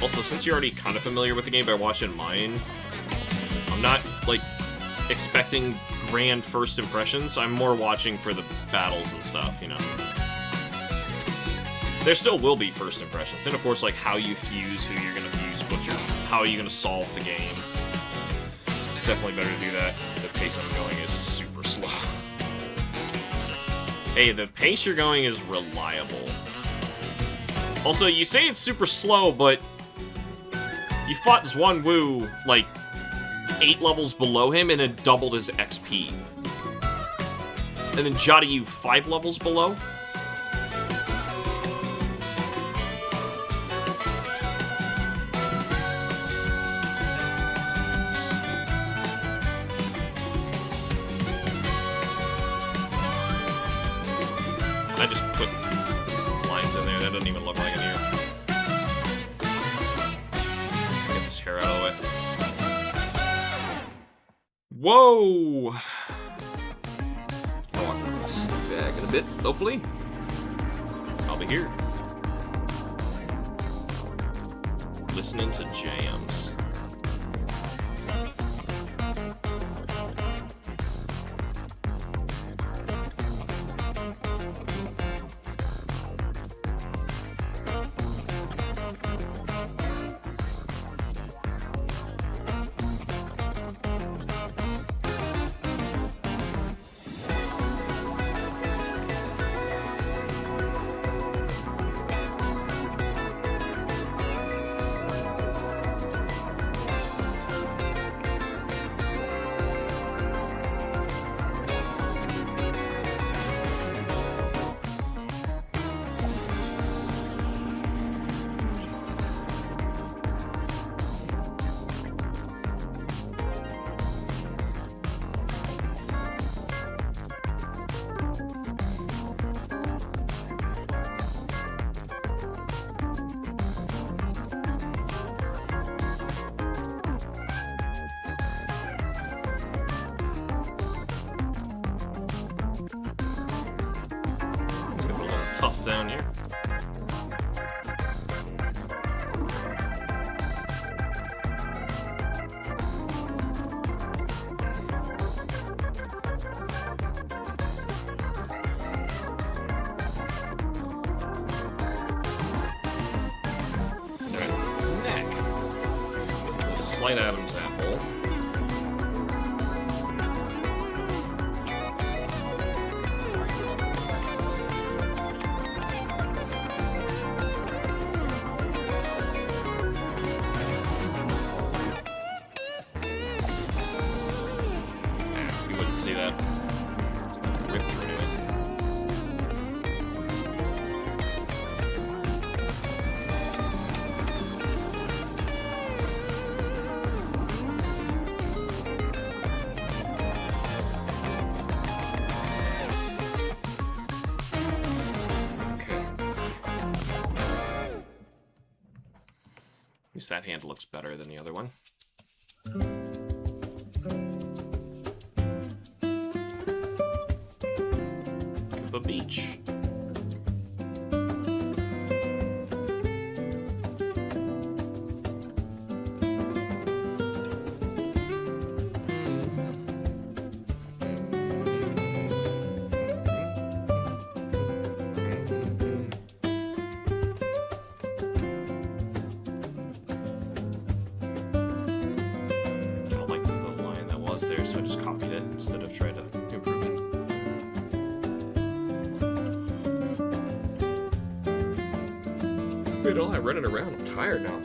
Also, since you're already kind of familiar with the game by watching mine, I'm not, like, expecting grand first impressions. I'm more watching for the battles and stuff, you know. There still will be first impressions, and of course, like, how you fuse, who you're gonna fuse, how are you gonna solve the game. Definitely better to do that. The pace I'm going is super slow. Hey, the pace you're going is reliable. Also, you say it's super slow, but you fought Zwan Wu, like, 8 levels below him, and it doubled his XP. And then Jotty 5 levels below? I just put lines in there, that doesn't even look like an ear. Let's get this hair out of the way. Whoa! a bit, hopefully. I'll be here. Listening to jams. Tough down here. Alright, neck. A slight Adam's apple. See that? It's not ripped through it. Okay. At least that hand looks better than the other one. The beach. I don't like the line that was there, so I just copied it instead of trying to improve it. Wait, all I'm running around. I'm tired now.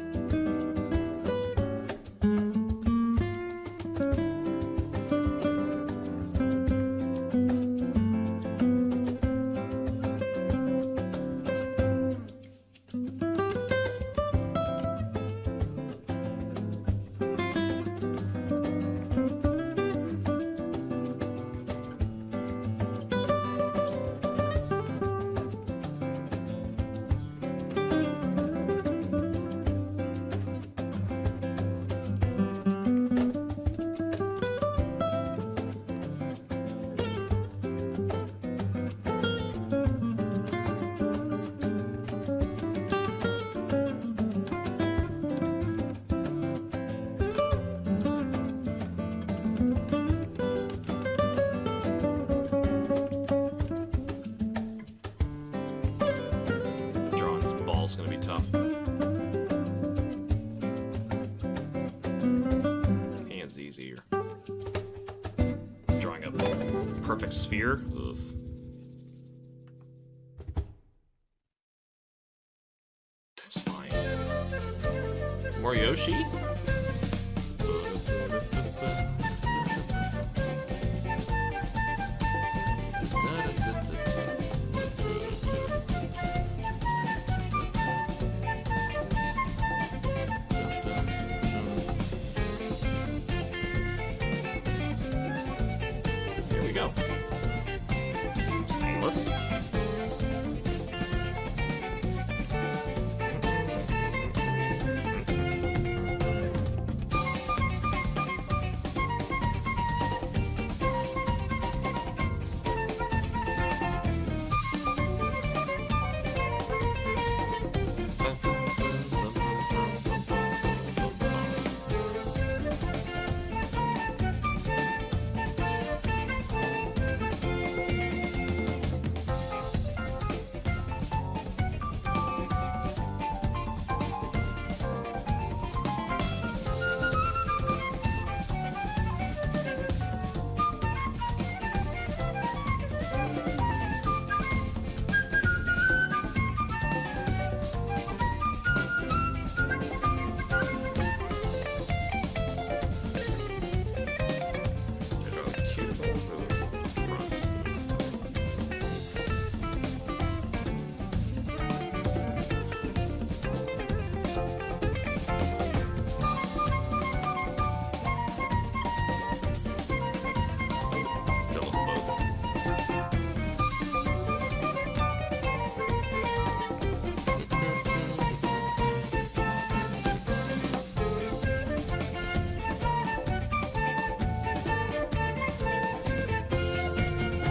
It's gonna be tough. Hand's easier. Drawing a perfect sphere. Ugh. That's fine. More Yoshi? Go. It's painless.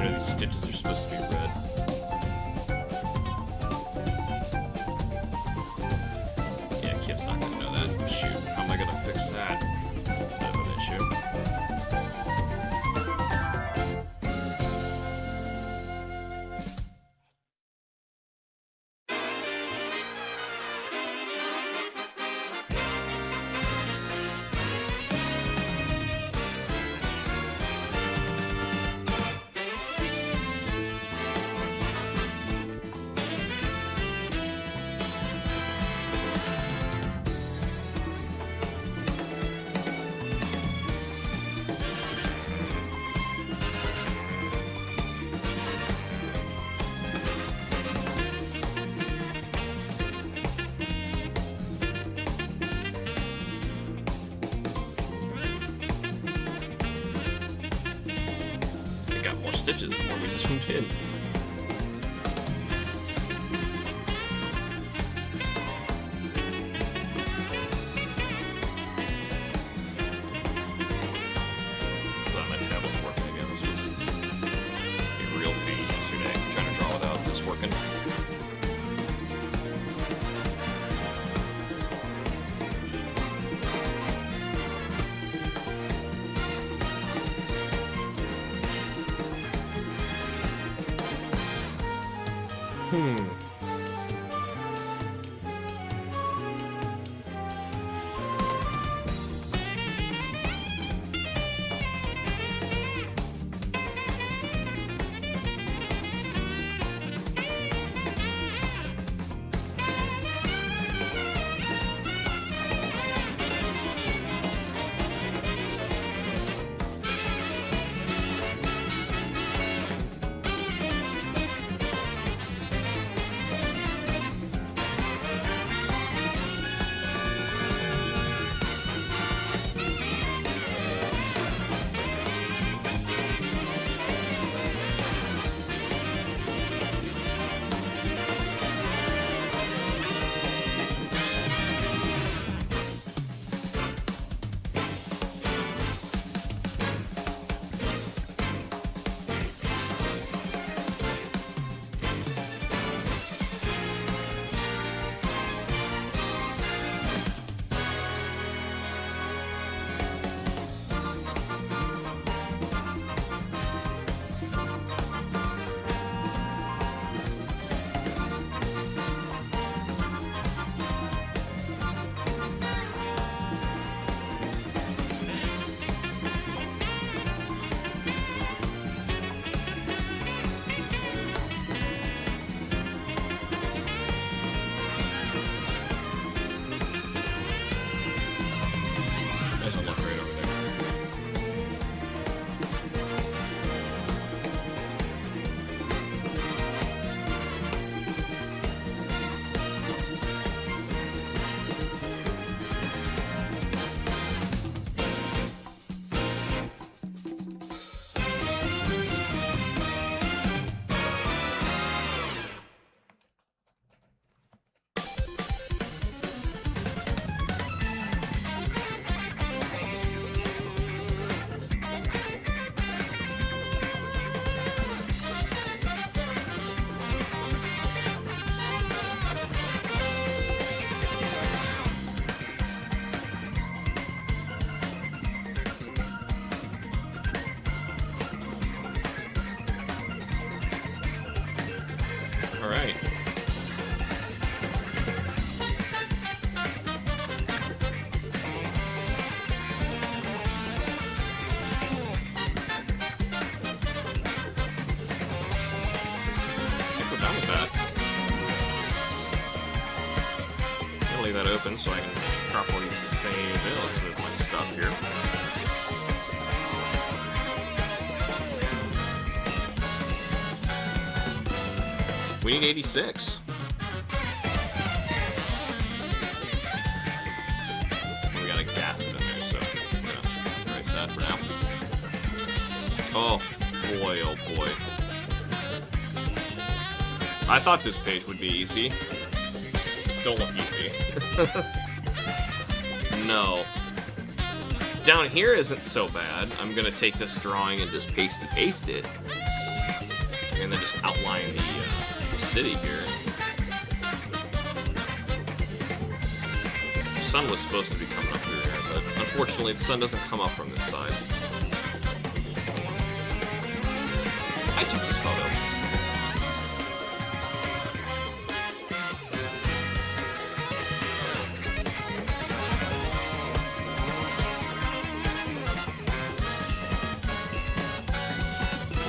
swear these stitches are supposed to be red. Yeah, Kip's not gonna know that. Shoot, how am I gonna fix that? That's a bit of an issue. Stitches before we zoomed in. Glad my tablet's working again. This was a real pain yesterday trying to draw without this working. Alright. I think we're done with that. I'm gonna leave that open so I can properly save it. Let's move my stuff here. We need 86. We got a gasp in there, so I'm gonna erase that for now. Oh boy, oh boy. I thought this page would be easy. Don't look easy. No. Down here isn't so bad. I'm gonna take this drawing and just paste it. And then just outline the city here. The sun was supposed to be coming up through here, but unfortunately the sun doesn't come up from this side. I took this photo.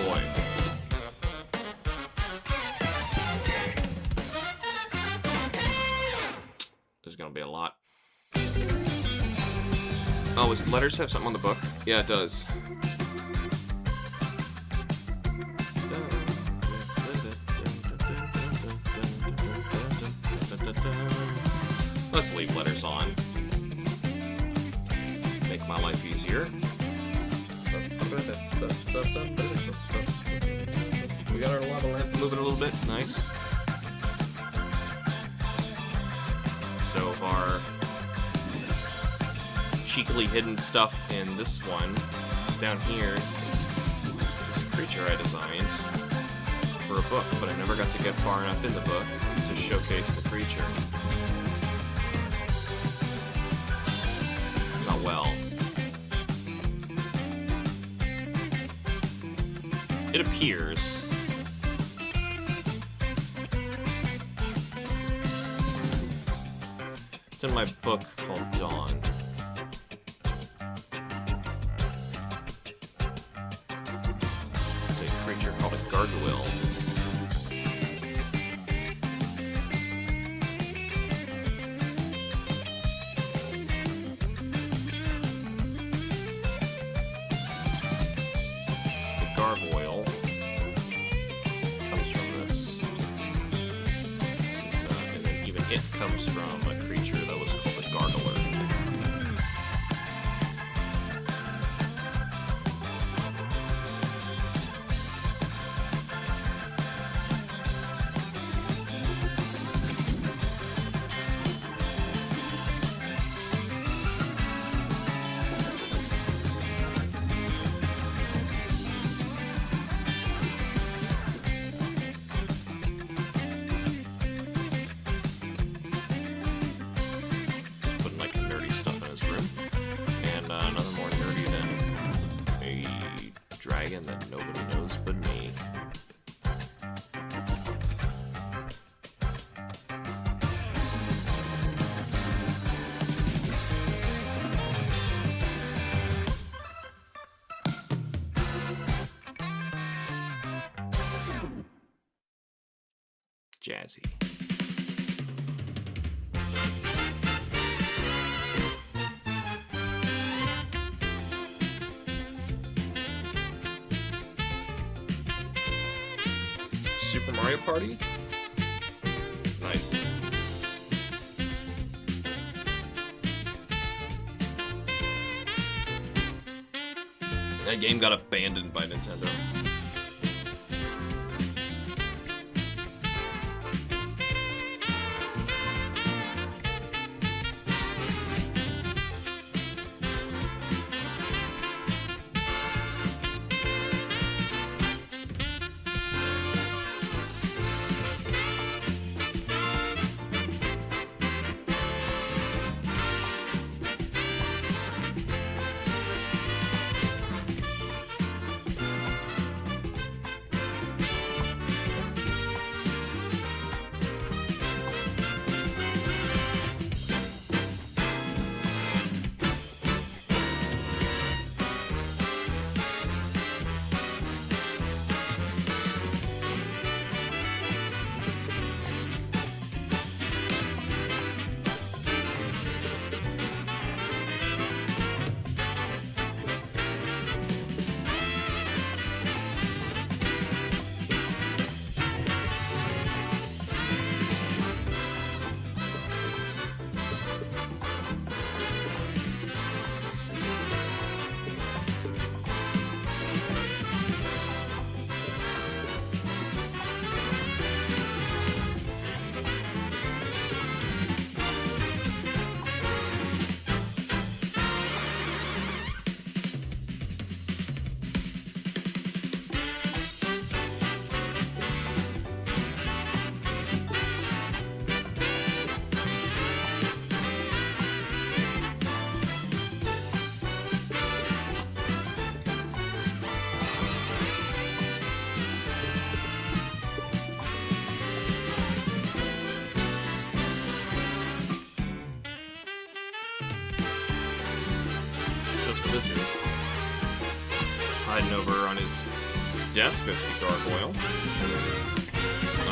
Boy. There's gonna be a lot. Oh, does letters have something on the book? Yeah, it does. Let's leave letters on. Make my life easier. We got our lava lamp moving a little bit. Nice. So of our cheekily hidden stuff in this one, down here is a creature I designed for a book, but I never got to get far enough in the book to showcase the creature. Not well. It appears it's in my book called Dawn. It's a creature called a gargoyle. Gargoyle comes from this, and then even it comes from a creature that was called a gargler. That nobody knows but me. Jazzy. Super Mario Party? Nice. That game got abandoned by Nintendo. this is. Hiding over on his desk, that's the gargoyle.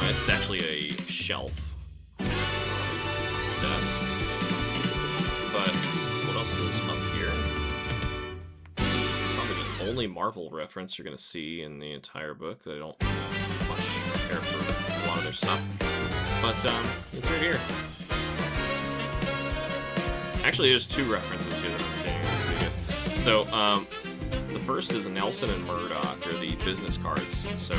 It's actually a shelf desk. But what else is up here? Probably the only Marvel reference you're going to see in the entire book. They don't much care for a lot of their stuff. But it's right here. Actually, there's two references here that I'm seeing. It's pretty good. So, the first is Nelson and Murdoch, or the business cards. So,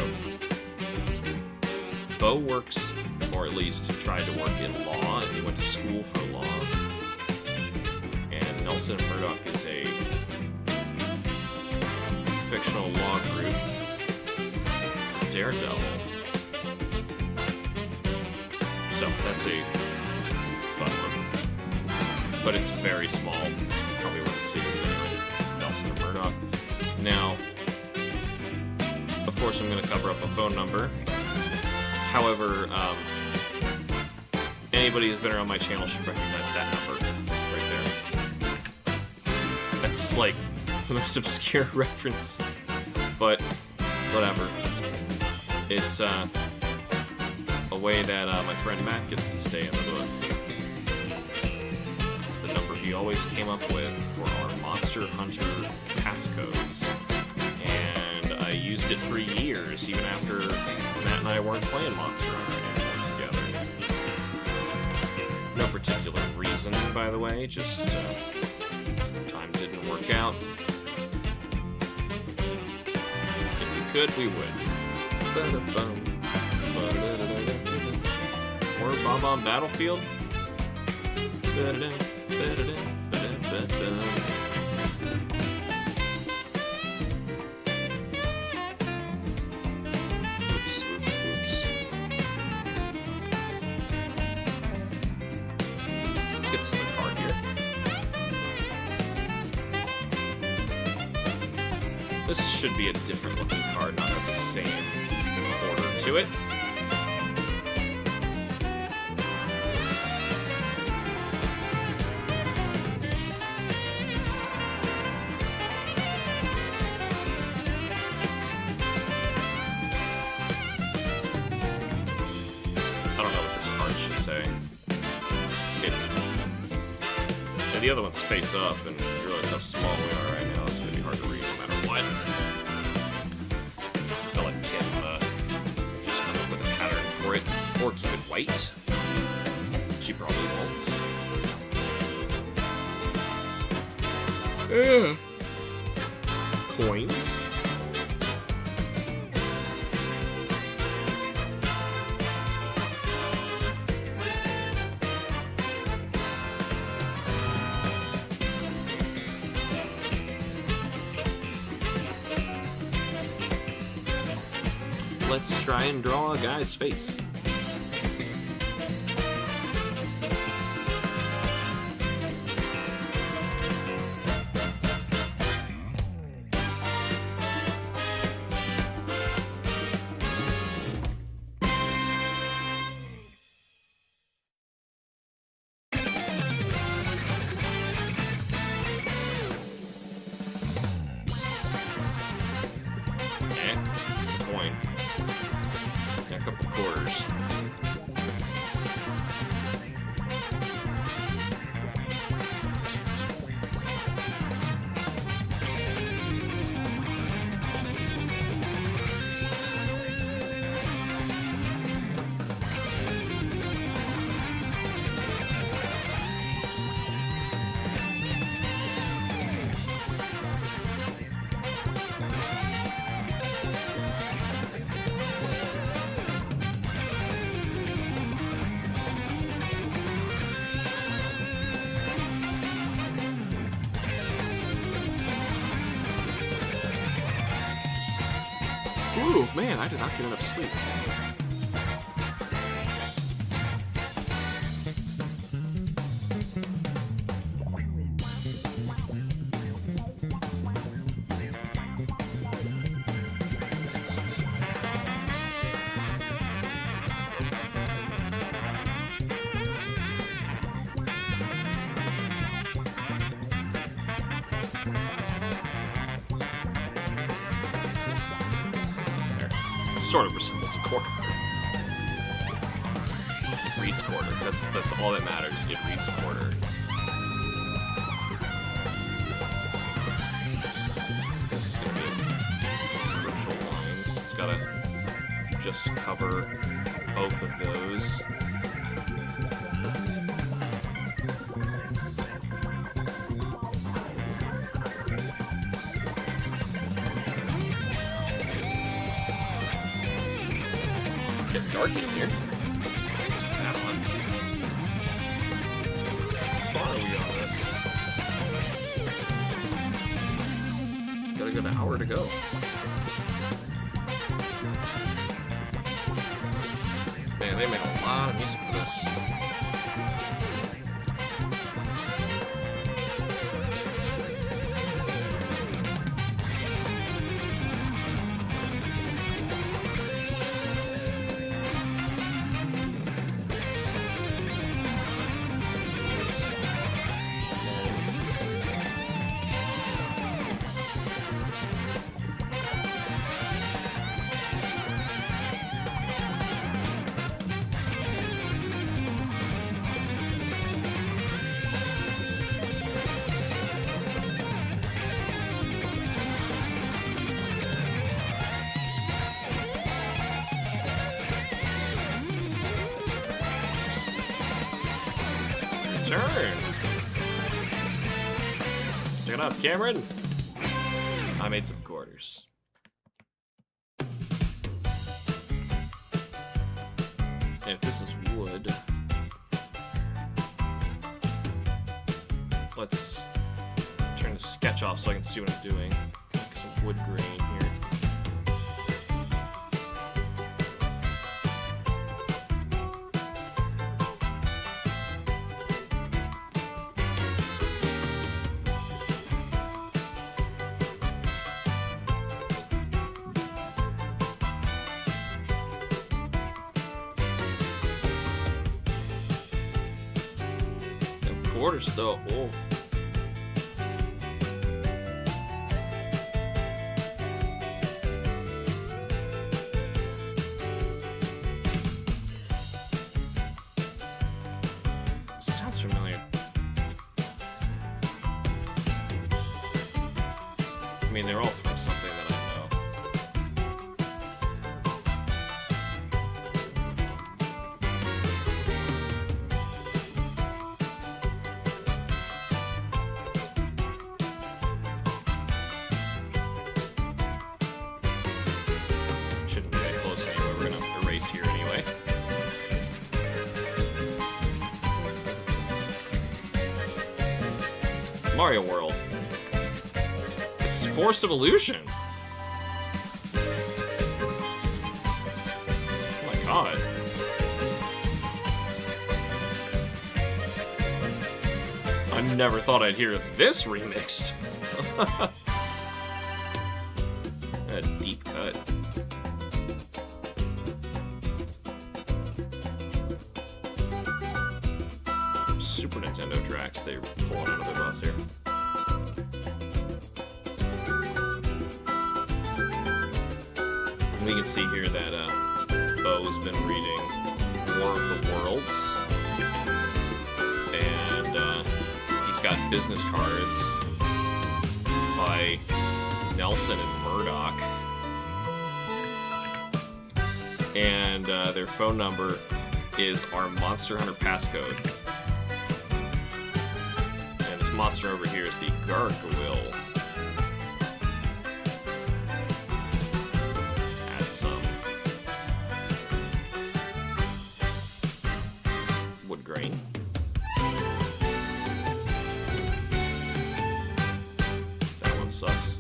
Bo works, or at least tried to work in law, and he went to school for law. And Nelson and Murdoch is a fictional law group for Daredevil. So, that's a fun one. But it's very small. You probably wouldn't see this anyway. Nelson and Murdoch. Now, of course, I'm going to cover up a phone number. However, anybody who's been around my channel should recognize that number right there. That's like the most obscure reference, but whatever. It's a way that my friend Matt gets to stay in the book. It's the number he always came up with for our Monster Hunter passcodes. And I used it for years, even after Matt and I weren't playing Monster Hunter anymore together. No particular reason, by the way, just time didn't work out. If we could, we would. More Bomb Battlefield. Let's get to the card here. This should be a different looking card, not have the same order to it. The other one's face up, and you realize how small we are right now. It's going to be hard to read no matter what. I'll let Kim just come up with a pattern for it, or keep it white. She probably won't. Coins. Let's try and draw a guy's face. Okay, it's a coin. A couple quarters. Ooh, man, I did not get enough sleep. sort of resembles a quarter. Reed's quarter. That's all that matters. Get Reed's quarter. This is gonna be a crucial line. So it's gotta just cover both of those. It's getting dark in here. Let's turn that on. How far are we on this? Got a good hour to go. Man, they made a lot of music for this. Turn. Check it out, Cameron. I made some quarters. And if this is wood, let's turn the sketch off so I can see what I'm doing. Make some wood grain here. Quarters though. Oh. Sounds familiar. I mean, they're all from something that I know. Shouldn't be that close anyway. We're gonna erase here anyway. Mario World. It's Forest of Illusion. Oh my god. I never thought I'd hear this remixed. A deep cut. Super Nintendo tracks, they're pulling out of their butts here. We can see here that Bo has been reading War of the Worlds, and he's got business cards by Nelson and Murdoch, and their phone number is our Monster Hunter passcode. And this monster over here is the Gargoyle. Grain. That one sucks.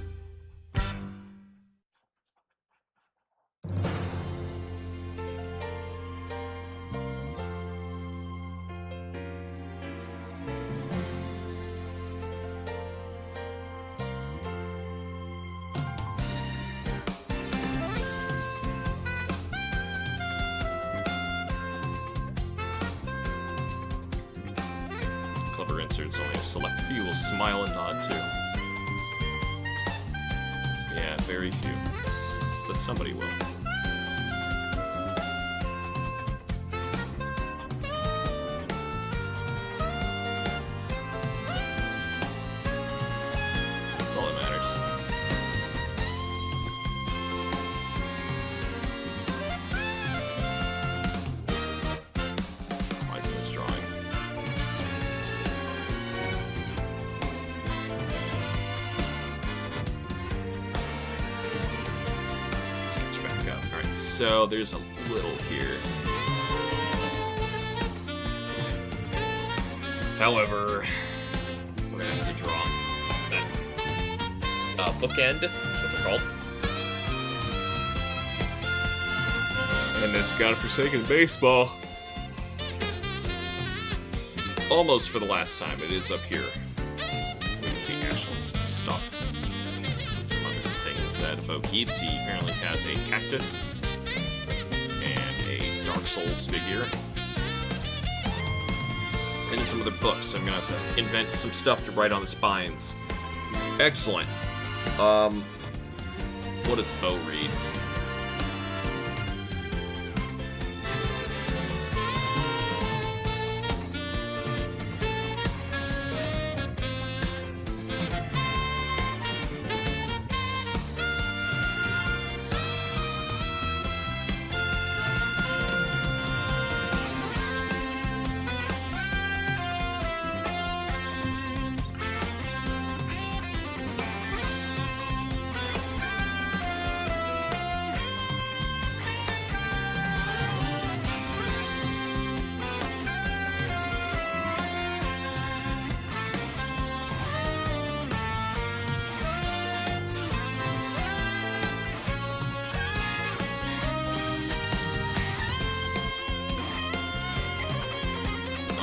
Clever inserts, only a select few will smile and nod too. Yeah, very few. But somebody will. so there's a little here. However, we're gonna have to draw that bookend, that's what they're called. And this godforsaken baseball. Almost for the last time, it is up here. We can see Ashland's stuff. Some other things that evoke heaps. He apparently has a cactus and a Dark Souls figure. And then some other books. I'm gonna have to invent some stuff to write on the spines. Excellent. What does Bo read?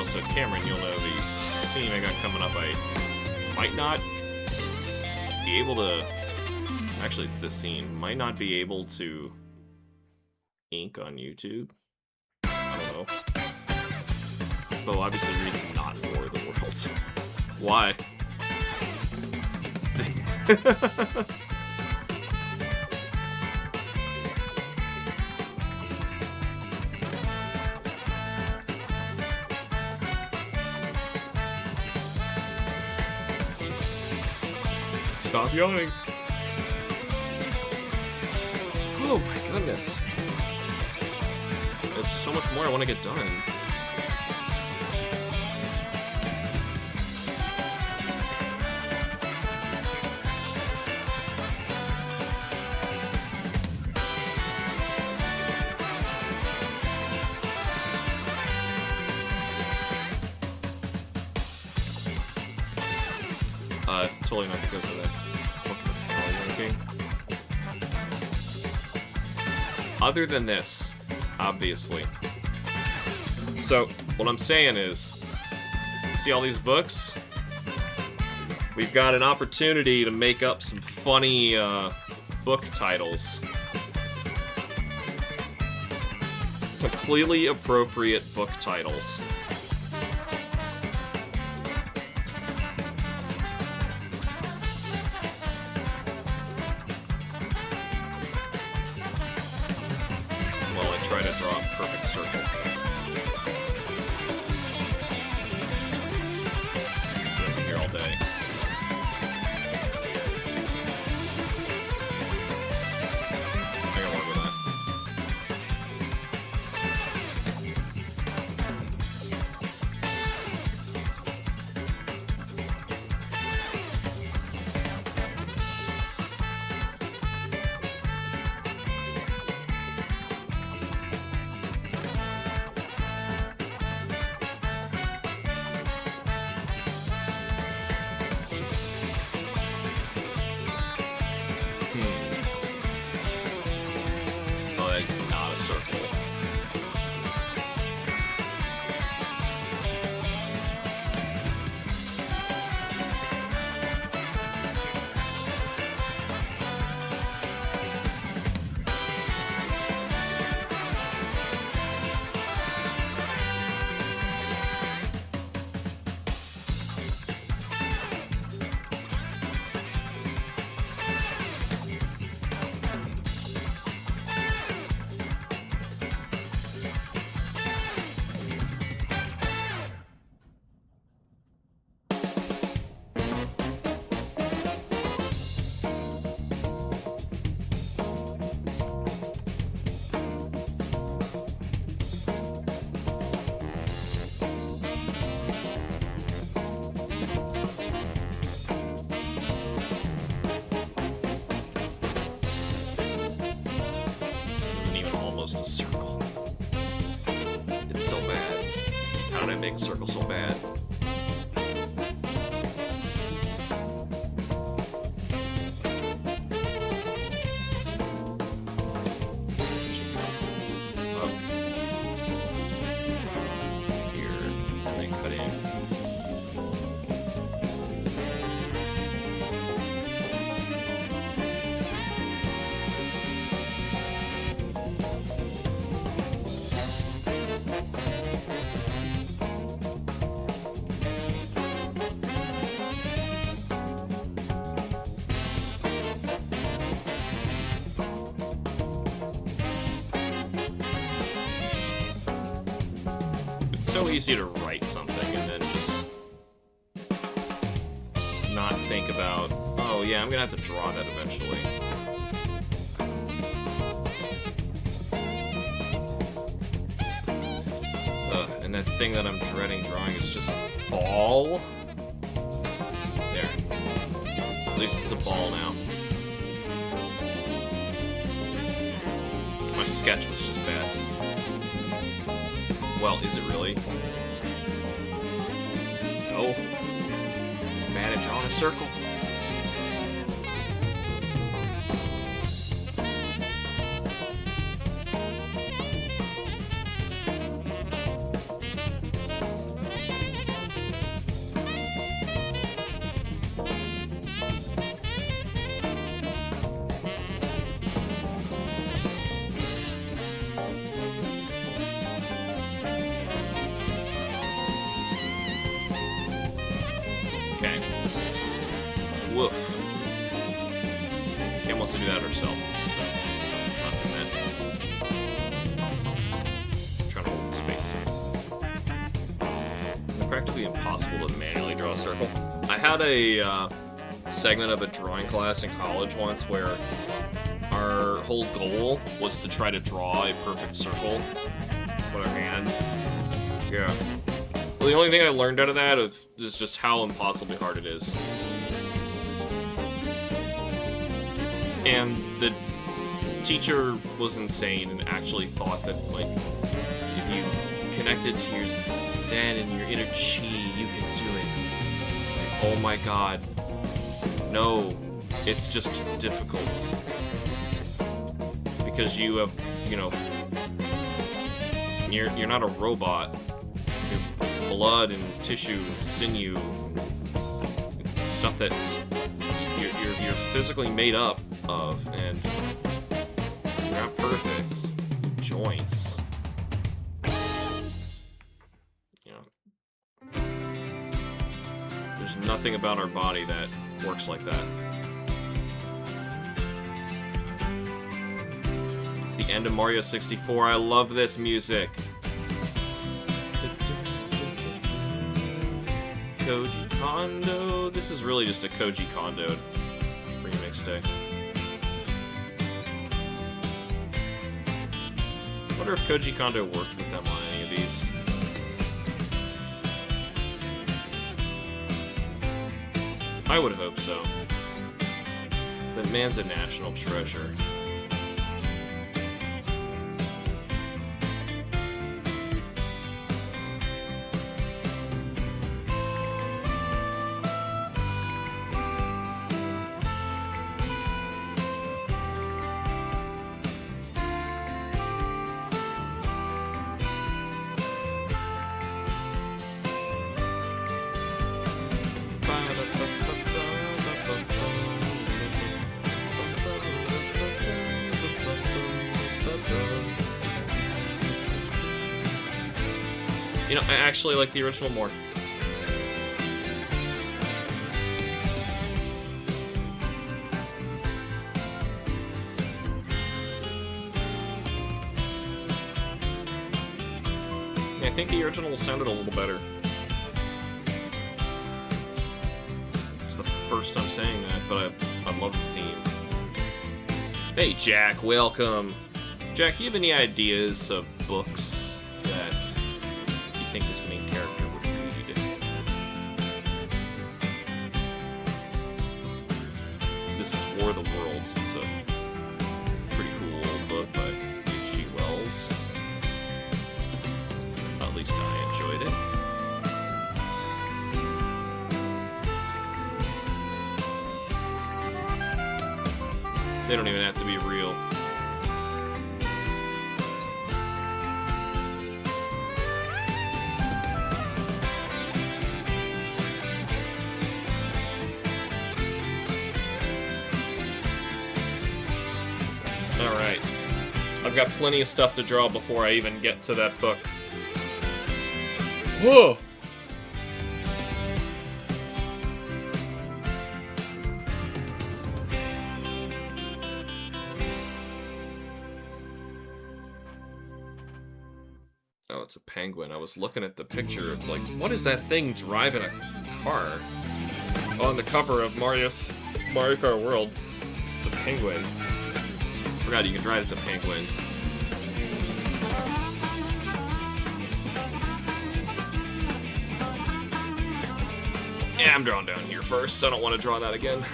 So Cameron, you'll know the scene I got coming up. I might not be able to... Actually, it's this scene. Might not be able to ink on YouTube. I don't know. Bo obviously reads Not War of the World. Why? Stop yawning. Oh my goodness. There's so much more I want to get done. Totally not because of that ranking. Other than this, obviously. So, what I'm saying is, see all these books? We've got an opportunity to make up some funny book titles. Completely appropriate book titles. Try to draw a perfect circle. I'll be here all day. I gotta work with that. Oh, that's not a circle. almost a circle. It's so bad. How did I make a circle so bad? So easy to write something and then just not think about, oh yeah, I'm gonna have to draw that eventually. And that thing that I'm dreading drawing is just a ball. There. At least it's a ball now. My sketch was just bad. Well, is it really? No. It's bad at drawing a circle. Woof. Kim wants to do that herself, so not doing that. I'm trying to hold space. It's practically impossible to manually draw a circle. I had a segment of a drawing class in college once where our whole goal was to try to draw a perfect circle with our hand. Yeah. Well, the only thing I learned out of that is just how impossibly hard it is. And the teacher was insane and actually thought that, like, if you connected to your zen and your inner chi, you could do it. It's like, oh my god. No, it's just difficult. Because you have, you know, you're not a robot. You're blood and tissue and sinew, stuff that's you're physically made up of, and you're not perfect. Joints. You know, there's nothing about our body that works like that. It's the end of Mario 64. I love this music. Koji Kondo. This is really just a Koji Kondo remix day. I wonder if Koji Kondo worked with them on any of these. I would hope so. That man's a national treasure. You know, I actually like the original more. Yeah, I think the original sounded a little better. It's the first time saying that, but I love this theme. Hey, Jack, welcome. Jack, do you have any ideas of books that you think this main character would read? This is War of the Worlds. It's a pretty cool old book by H.G. Wells. least I enjoyed it. They don't even have to be real. Alright. I've got plenty of stuff to draw before I even get to that book. Whoa! Oh, it's a penguin. I was looking at the picture of, like, what is that thing driving a car on the cover of Mario Kart World? It's a penguin. Forgot you can drive as a penguin. Yeah, I'm drawing down here first. I don't want to draw that again.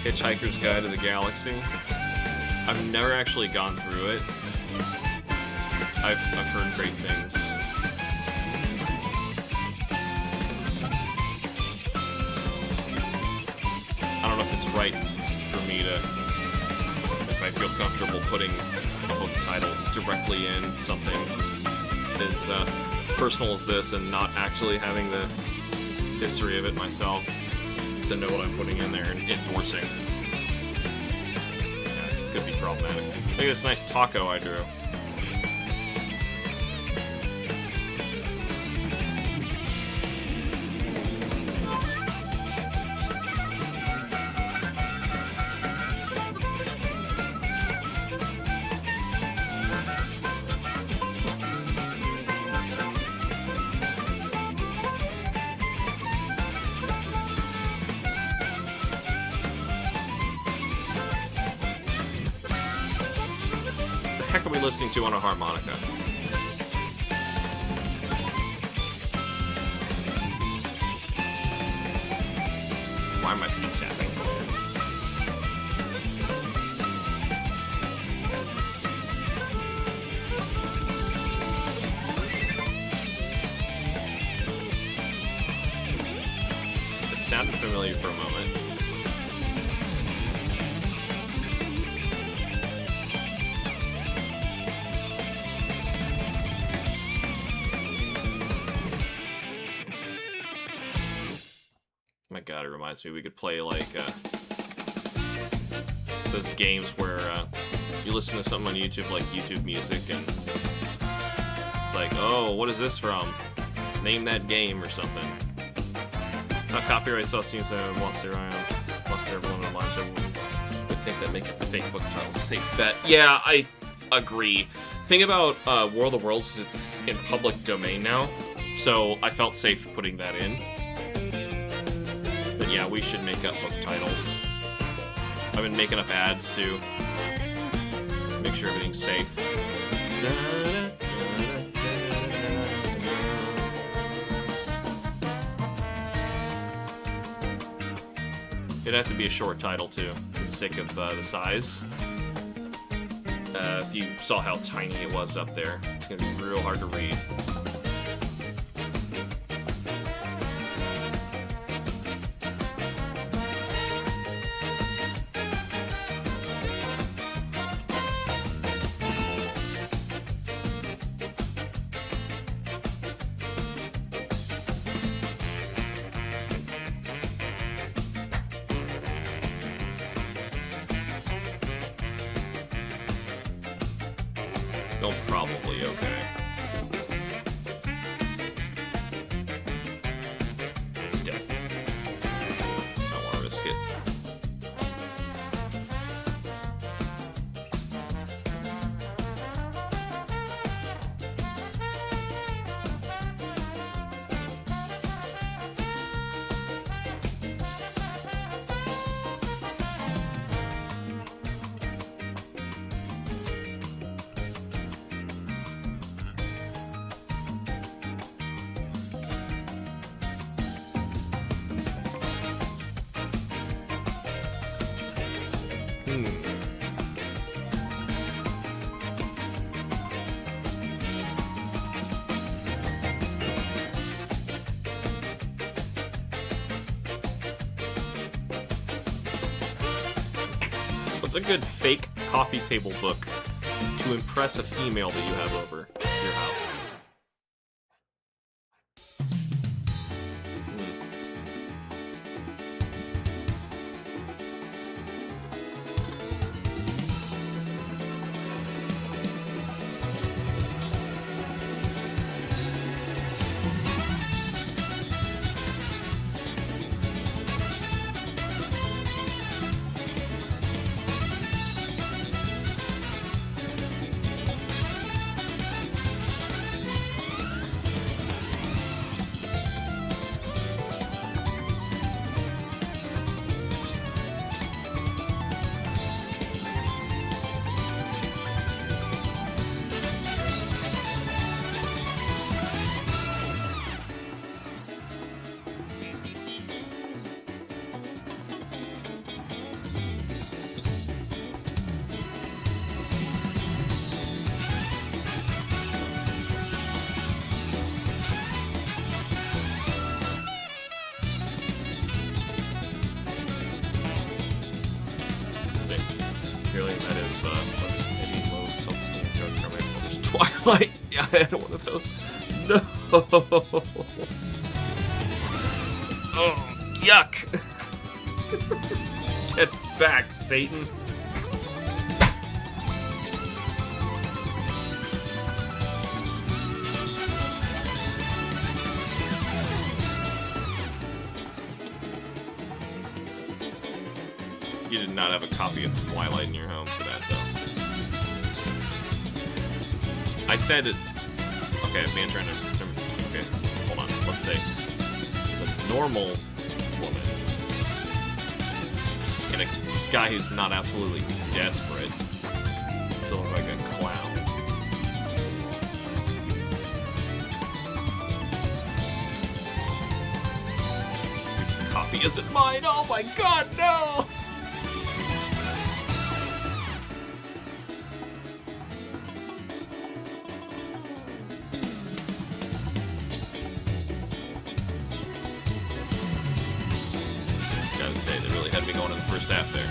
Hitchhiker's Guide to the Galaxy. I've never actually gone through it. I've heard great things. I don't know if it's right for me to, if I feel comfortable putting a book title directly in something as personal as this and not actually having the history of it myself to know what I'm putting in there and endorsing. Yeah, could be problematic. Look at this nice taco I drew. What the heck are we listening to on a harmonica? Why am I feet tapping? It sounded familiar for a moment. My god, it reminds me we could play like those games where you listen to something on YouTube, like YouTube Music, and it's like, oh, what is this from? Name that game or something. Copyright sauce seems to have lost their everyone in mind, so I think that making fake book titles a safe bet. Yeah, I agree. Thing about World of Worlds is it's in public domain now, so I felt safe putting that in. But yeah, we should make up book titles. I've been making up ads to make sure everything's safe. It'd have to be a short title too, for the sake of the size. If you saw how tiny it was up there, it's gonna be real hard to read. Oh, probably okay. Still, I don't want to risk it. What's a good fake coffee table book to impress a female that you have over your house? That is any low self-esteem joke from it. Twilight. Yeah, I had one of those. No. Oh, yuck. Get back, Satan. You did not have a copy of Twilight in your home for that, though. I said it. Okay, man, trying to. Okay, hold on. Let's say this is a normal woman and a guy who's not absolutely desperate to look like a clown. The copy isn't mine. Oh my God, no! Say they really had me going in the first half there.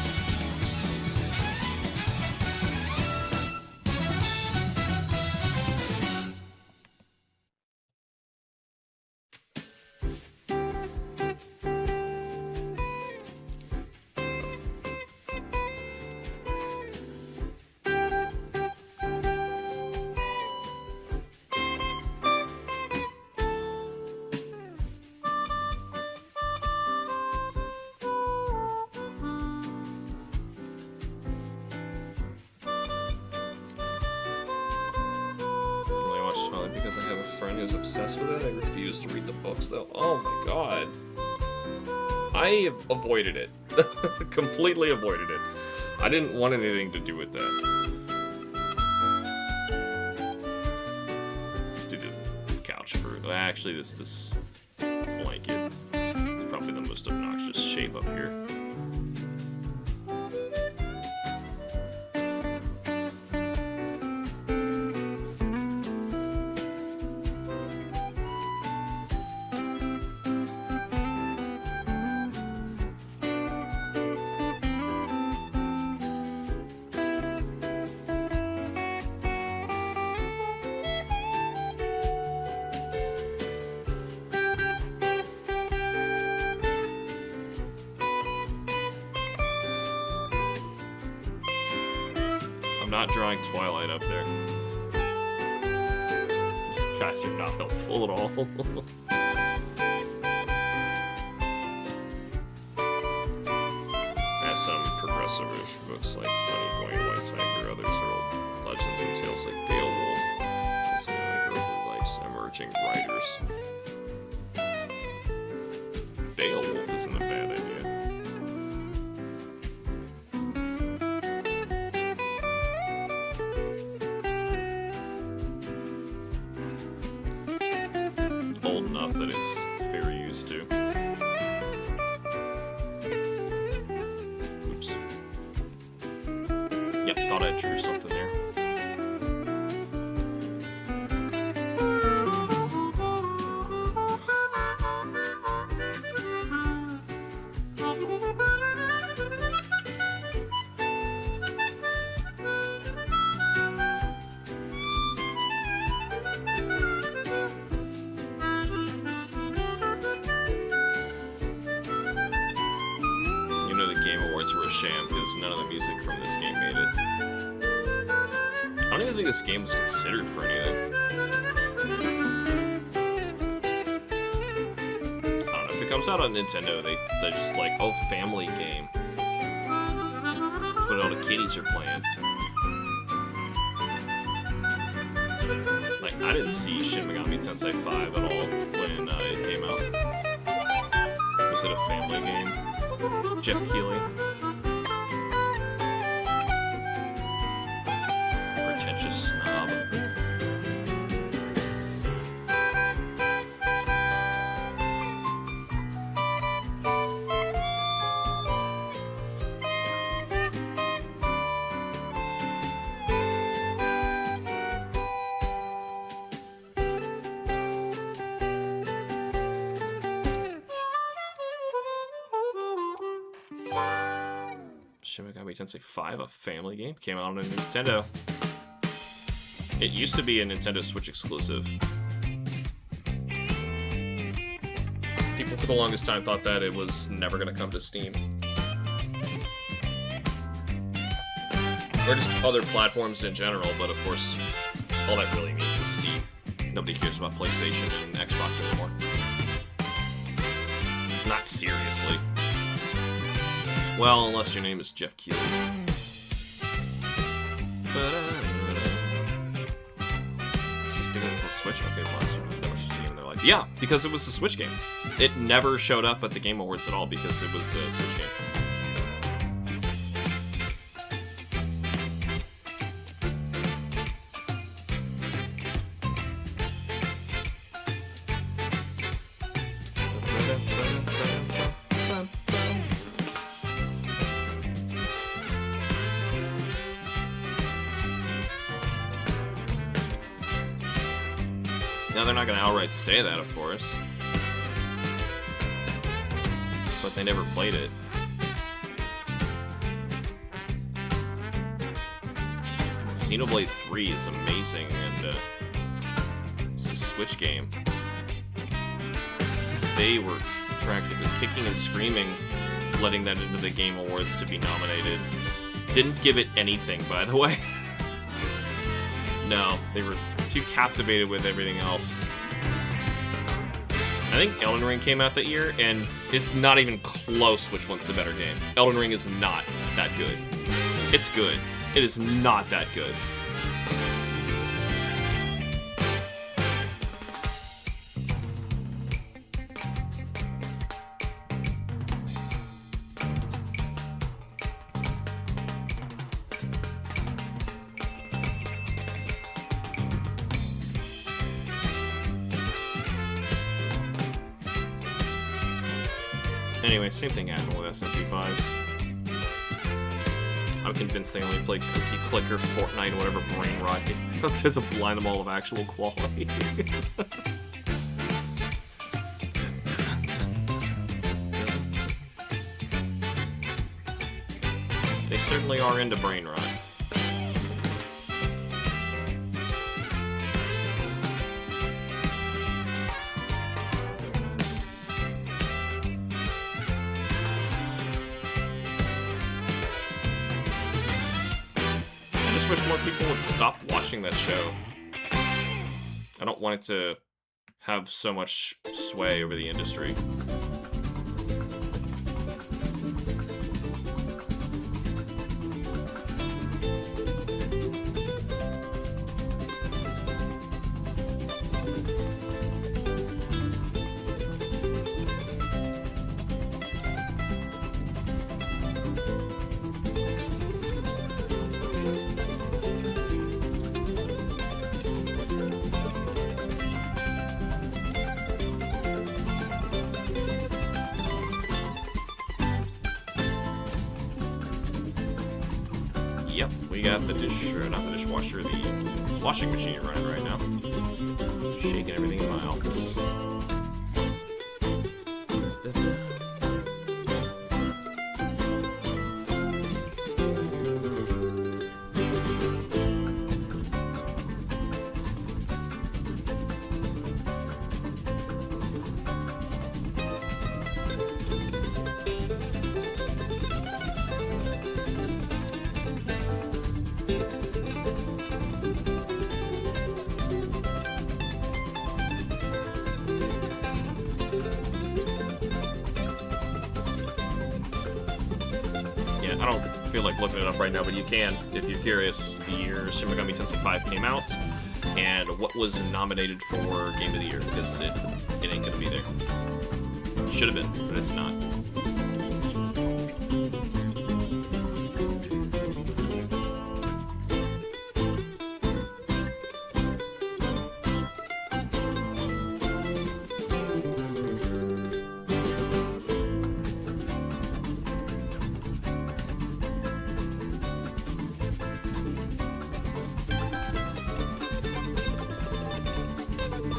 Because I have a friend who's obsessed with it. I refuse to read the books, though. Oh my God. I have avoided it. Completely avoided it. I didn't want anything to do with that. Let's do the couch for... Actually, this blanket is probably the most obnoxious shape up here. I'm not drawing Twilight up there. Guys are not helpful at all. Has some progressive-ish books like Funny Going White Tiger, others are old legends and tales like Beowulf. It's a girl who likes emerging writers. Beowulf isn't a bad idea. Old enough that it's very used to. Oops. Yep, thought I drew something there. the Game Awards were a sham, because none of the music from this game made it. I don't even think this game was considered for anything. I don't know, if it comes out on Nintendo, they're just like, oh, family game. That's what all the kiddies are playing. Like, I didn't see Shin Megami Tensei 5 at all when it came out. Was it a family game? Jeff Keighley. Pretentious snob. Shin Megami Tensei 5, a family game, came out on a Nintendo. It used to be a Nintendo Switch exclusive. People for the longest time thought that it was never going to come to Steam. Or just other platforms in general, but of course, all that really means is Steam. Nobody cares about PlayStation and Xbox anymore. Not seriously. Well, unless your name is Jeff Keighley. Just because it's a Switch? Okay, well, that was just a game. They're like, yeah, because it was a Switch game. It never showed up at the Game Awards at all because it was a Switch game. Now, they're not going to outright say that, of course. But they never played it. Xenoblade 3 is amazing, and it's a Switch game. They were practically kicking and screaming, letting that into the Game Awards to be nominated. Didn't give it anything, by the way. No, they were too captivated with everything else. I think Elden Ring came out that year, and it's not even close which one's the better game. Elden Ring is not that good. It's good. It is not that good. Anyway, same thing happened with SMT5. I'm convinced they only played Cookie Clicker, Fortnite, or whatever brain rot to blind them all of actual quality. They certainly are into brain rot. I wish more people would stop watching that show. I don't want it to have so much sway over the industry. Yep, we got the not the dishwasher, the washing machine running right now. Shaking everything in my office. I don't feel like looking it up right now, but you can if you're curious. The year Shin Megami Tensei 5 came out, and what was nominated for Game of the Year, because it ain't gonna be there. Should have been, but it's not.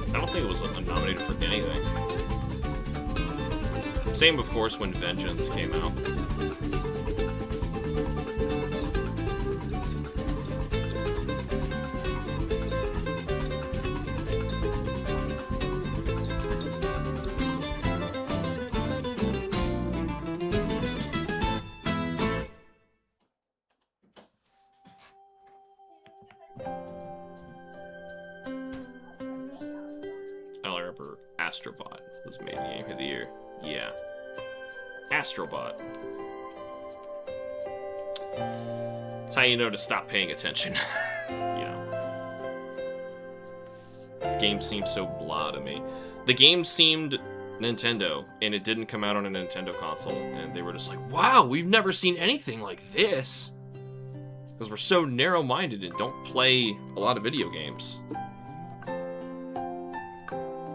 I don't think it was nominated for anything. Same, of course, when Vengeance came out. I remember Astrobot was made Game of the Year. Yeah. Astrobot. That's how you know to stop paying attention. The game seemed so blah to me. The game seemed Nintendo, and it didn't come out on a Nintendo console, and they were just like, wow, we've never seen anything like this. Because we're so narrow-minded and don't play a lot of video games.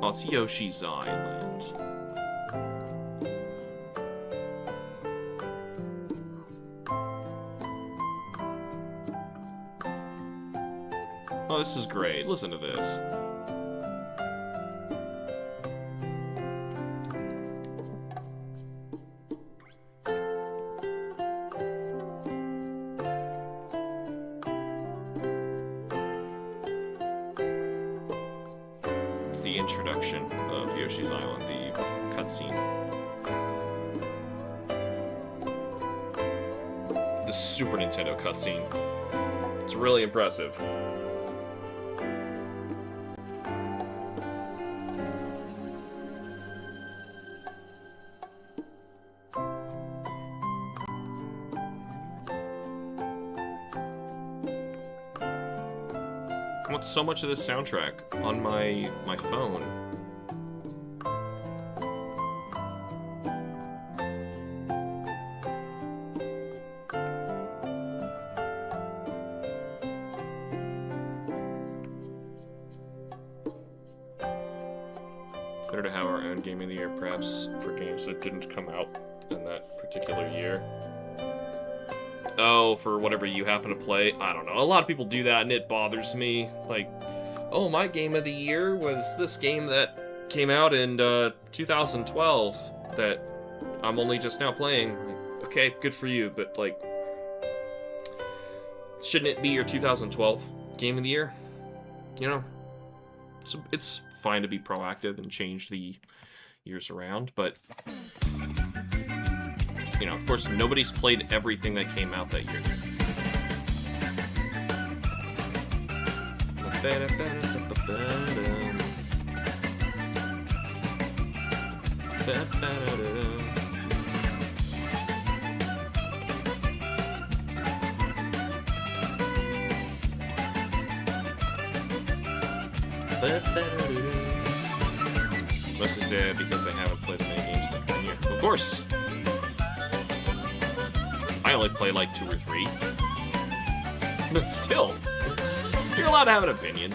Oh, it's Yoshi's Island. Oh, this is great. Listen to this. It's the introduction of Yoshi's Island, the cutscene. The Super Nintendo cutscene. It's really impressive. I want so much of this soundtrack on my phone. Better to have our own Game of the Year, perhaps, for games that didn't come out in that particular year. Oh, for whatever you happen to play. I don't know. A lot of people do that, and it bothers me. Like, oh, my Game of the Year was this game that came out in 2012 that I'm only just now playing. Like, okay, good for you, but, like, shouldn't it be your 2012 Game of the Year? You know? So it's fine to be proactive and change the years around, but... You know, of course, nobody's played everything that came out that year. Mostly sad because I haven't played many games that current year. Of course! I only play like 2 or 3. But still, you're allowed to have an opinion.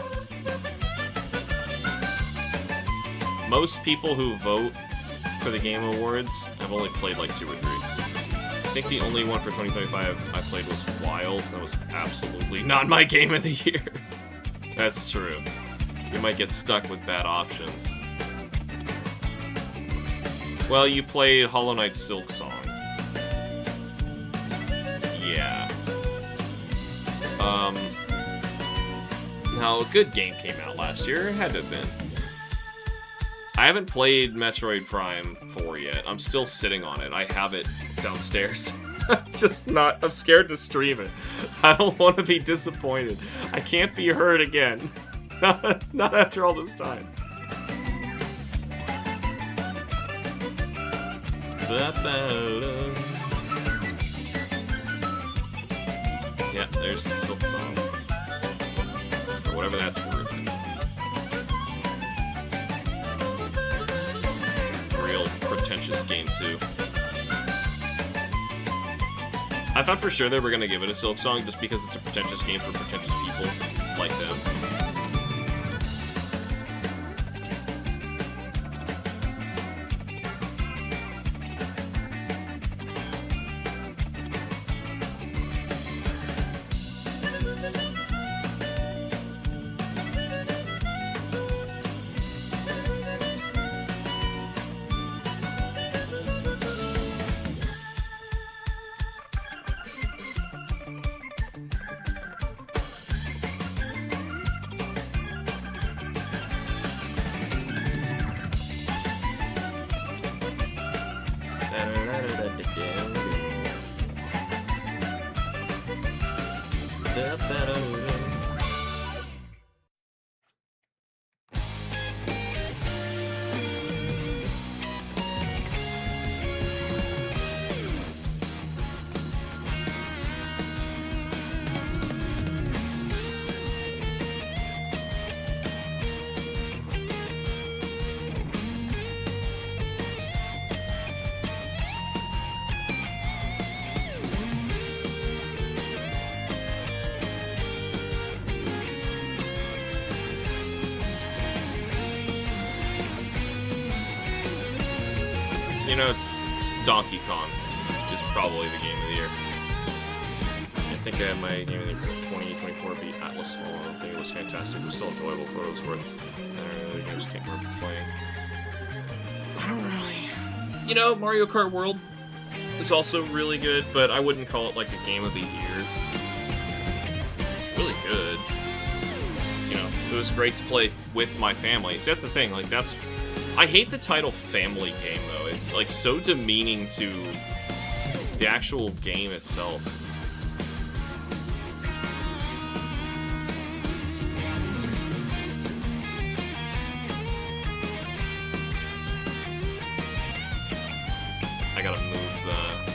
Most people who vote for the Game Awards have only played like 2 or 3. I think the only one for 2025 I played was Wild, and that was absolutely not my Game of the Year. That's true. You might get stuck with bad options. Well, you played Hollow Knight Silk Song. Yeah. Now, a good game came out last year. It had to have been. I haven't played Metroid Prime 4 yet. I'm still sitting on it. I have it downstairs. I'm scared to stream it. I don't want to be disappointed. I can't be hurt again. Not after all this time. Yeah, there's Silk Song. Or whatever that's worth. Real pretentious game, too. I thought for sure they were going to give it a Silk Song just because it's a pretentious game for pretentious people like them. You know, Donkey Kong is probably the game of the year. I think I had my game of the year for 2024 beat Atlas Fall. I think it was fantastic. It was still enjoyable for what it was worth. I just can't remember playing. I don't really... You know, Mario Kart World is also really good, but I wouldn't call it like a game of the year. It's really good. You know, it was great to play with my family. So that's the thing, like that's... I hate the title family game, though. It's, like, so demeaning to the actual game itself. I gotta move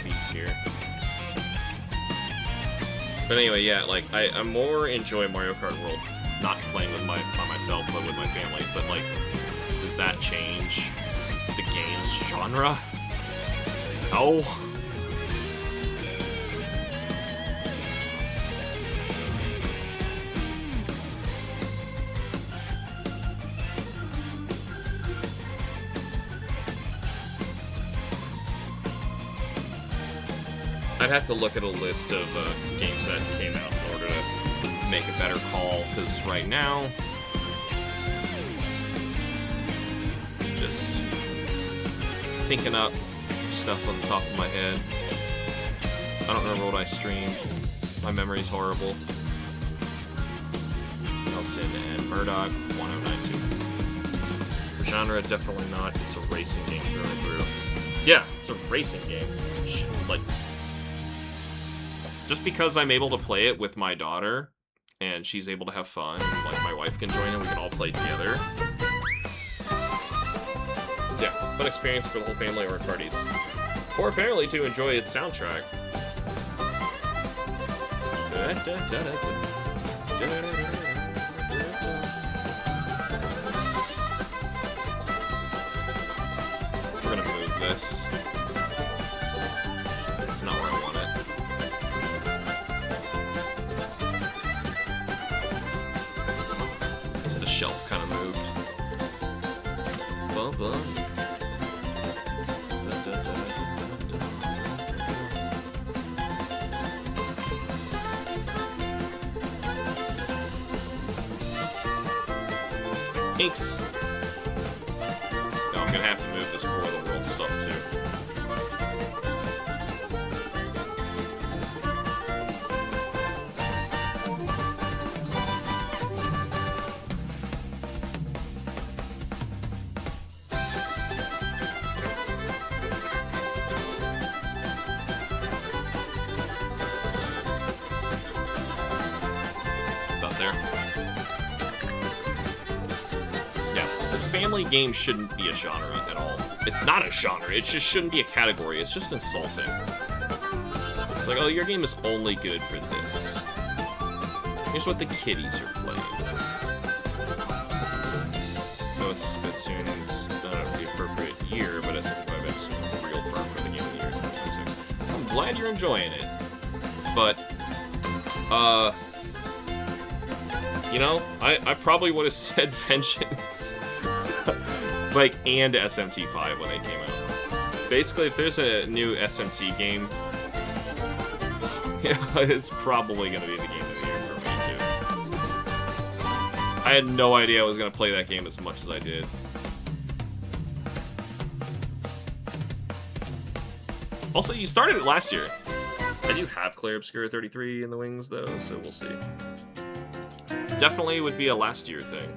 these here. But anyway, yeah, like, I more enjoy Mario Kart World, not playing with by myself, but with my family, but, like... Does that change the game's genre? No. I'd have to look at a list of games that came out in order to make a better call, because right now... Just thinking up stuff on the top of my head. I don't remember what I streamed. My memory's horrible. Nelson and Murdoch, 1092. For genre, definitely not. It's a racing game through and through. Yeah, it's a racing game. Like, just because I'm able to play it with my daughter, and she's able to have fun, like my wife can join and we can all play together. Yeah, fun experience for the whole family or parties. Or apparently to enjoy its soundtrack. We're gonna move this. It's not where I want it. It's the shelf kind of moved. Bum bum. Thanks. Now I'm gonna have to move this War of the World stuff too. About there. Family game shouldn't be a genre at all. It's not a genre. It just shouldn't be a category. It's just insulting. It's like, oh, your game is only good for this. Here's what the kiddies are playing. No, it's a bit soon. It's not the appropriate year, but S75 is real firm for the game of the year 2026. I'm glad you're enjoying it. But, you know, I probably would have said Vengeance, like, and SMT5 when they came out. Basically, if there's a new SMT game, yeah, it's probably going to be the game of the year for me, too. I had no idea I was going to play that game as much as I did. Also, you started it last year. I do have Clair Obscura 33 in the wings, though, so we'll see. Definitely would be a last year thing.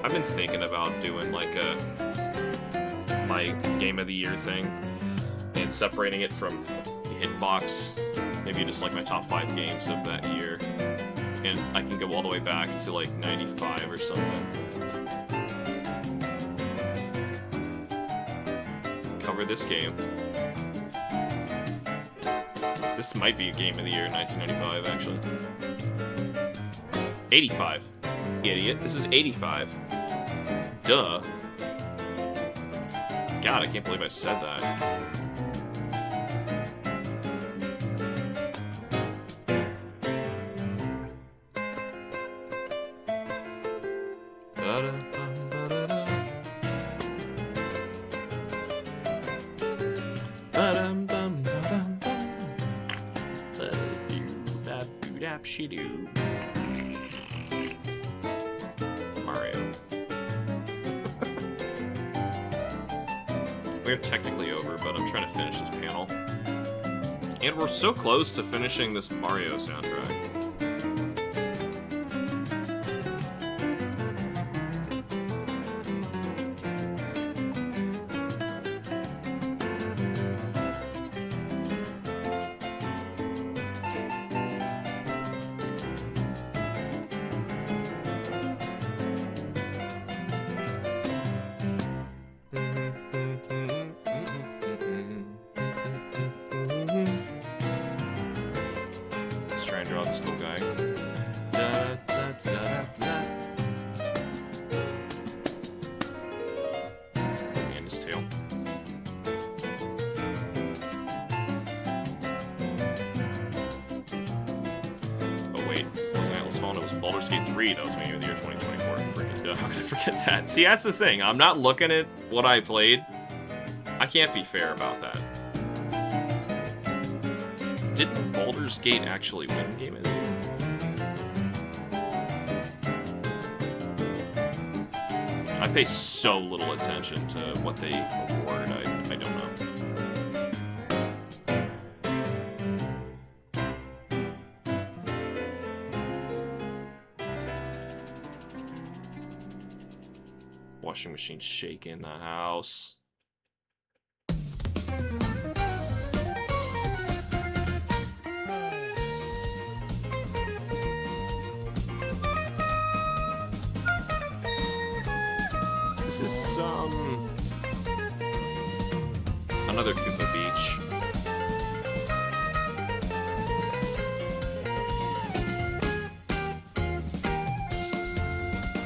I've been thinking about doing, like, my game of the year thing and separating it from the hitbox. Maybe just, like, my top 5 games of that year. And I can go all the way back to, like, 95 or something. Cover this game. This might be a game of the year, 1995, actually. 85. Idiot. This is 85. Duh. God, I can't believe I said that. Mario. We're technically over, but I'm trying to finish this panel. And we're so close to finishing this Mario soundtrack. See, that's the thing. I'm not looking at what I played. I can't be fair about that. Didn't Baldur's Gate actually win Game of the Year? I pay so little attention to what they award. I don't know. Washing machine shaking the house. This is another Koopa Beach.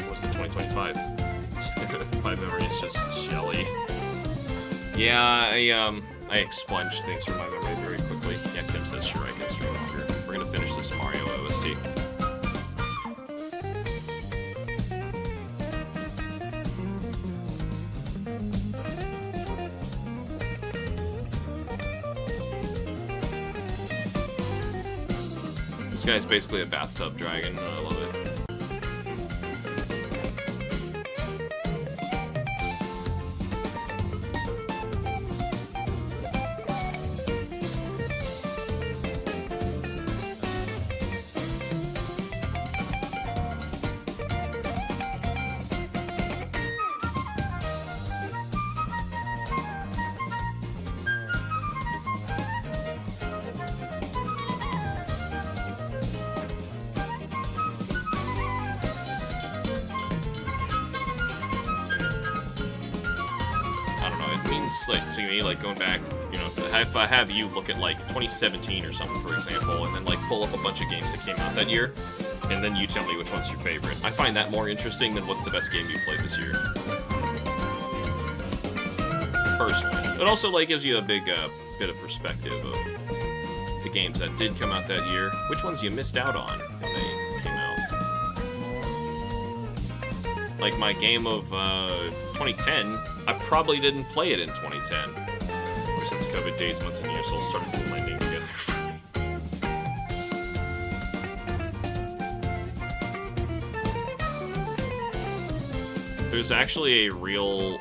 What's it, 2025? My memory is just jelly. Yeah, I expunged things from my memory very quickly. Yeah, Kim says sure I can stream longer. We're gonna finish this Mario OST. This guy's basically a bathtub dragon, and I love it. Like, to me, like, going back, you know, to if I have you look at like 2017 or something, for example, and then like pull up a bunch of games that came out that year, and then you tell me which one's your favorite. I find that more interesting than what's the best game you played this year. Personally. It also like gives you a big bit of perspective of the games that did come out that year, which ones you missed out on when they came out. Like my game of 2010, I probably didn't play it in 2010. Ever since COVID days, months, and years all started blending together for me. There's actually a real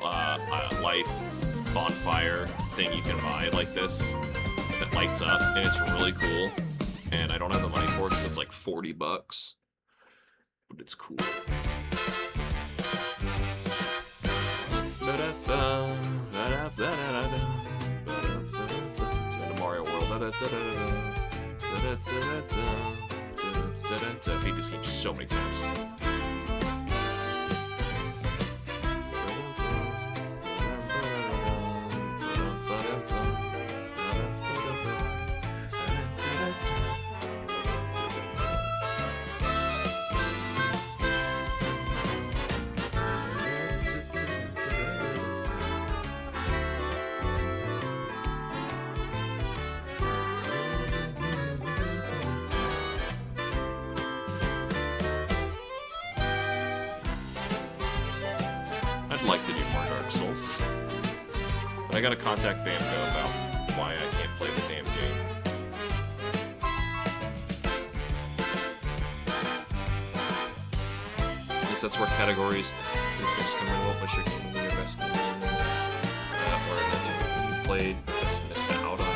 life bonfire thing you can buy like this that lights up, and it's really cool. And I don't have the money for it because it's like $40, but it's cool. To Mario World. I've beat this game so many times. I'd like to do more Dark Souls, but I gotta contact Bamco about why I can't play the damn game. I guess that's where categories come in. What was your best game? Or that you played but just missed out on?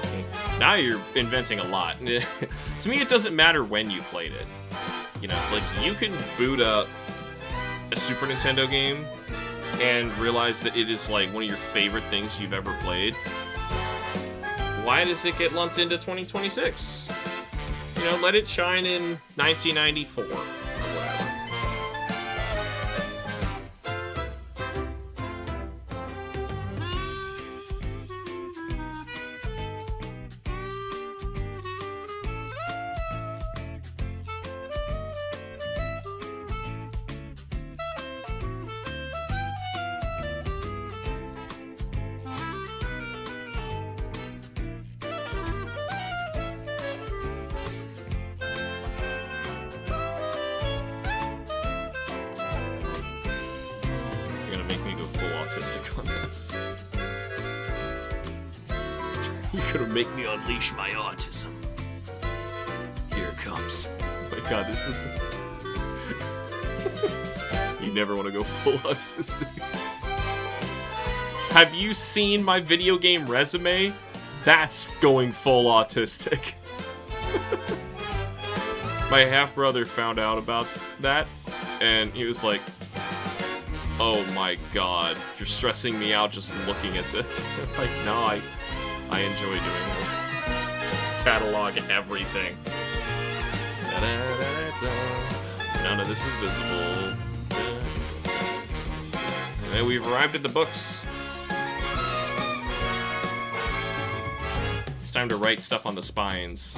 Okay. Now you're inventing a lot. To me, it doesn't matter when you played it. You know, like you can boot up a Super Nintendo game and realize that it is like one of your favorite things you've ever played. Why does it get lumped into 2026? You know, let it shine in 1994 or whatever. You're gonna make me unleash my autism. Here it comes. Oh my god, this is... You never want to go full autistic. Have you seen my video game resume? That's going full autistic. My half-brother found out about that, and he was like, oh my god, you're stressing me out just looking at this. Like, no, I enjoy doing this. Catalog everything. None of this is visible. And we've arrived at the books. It's time to write stuff on the spines.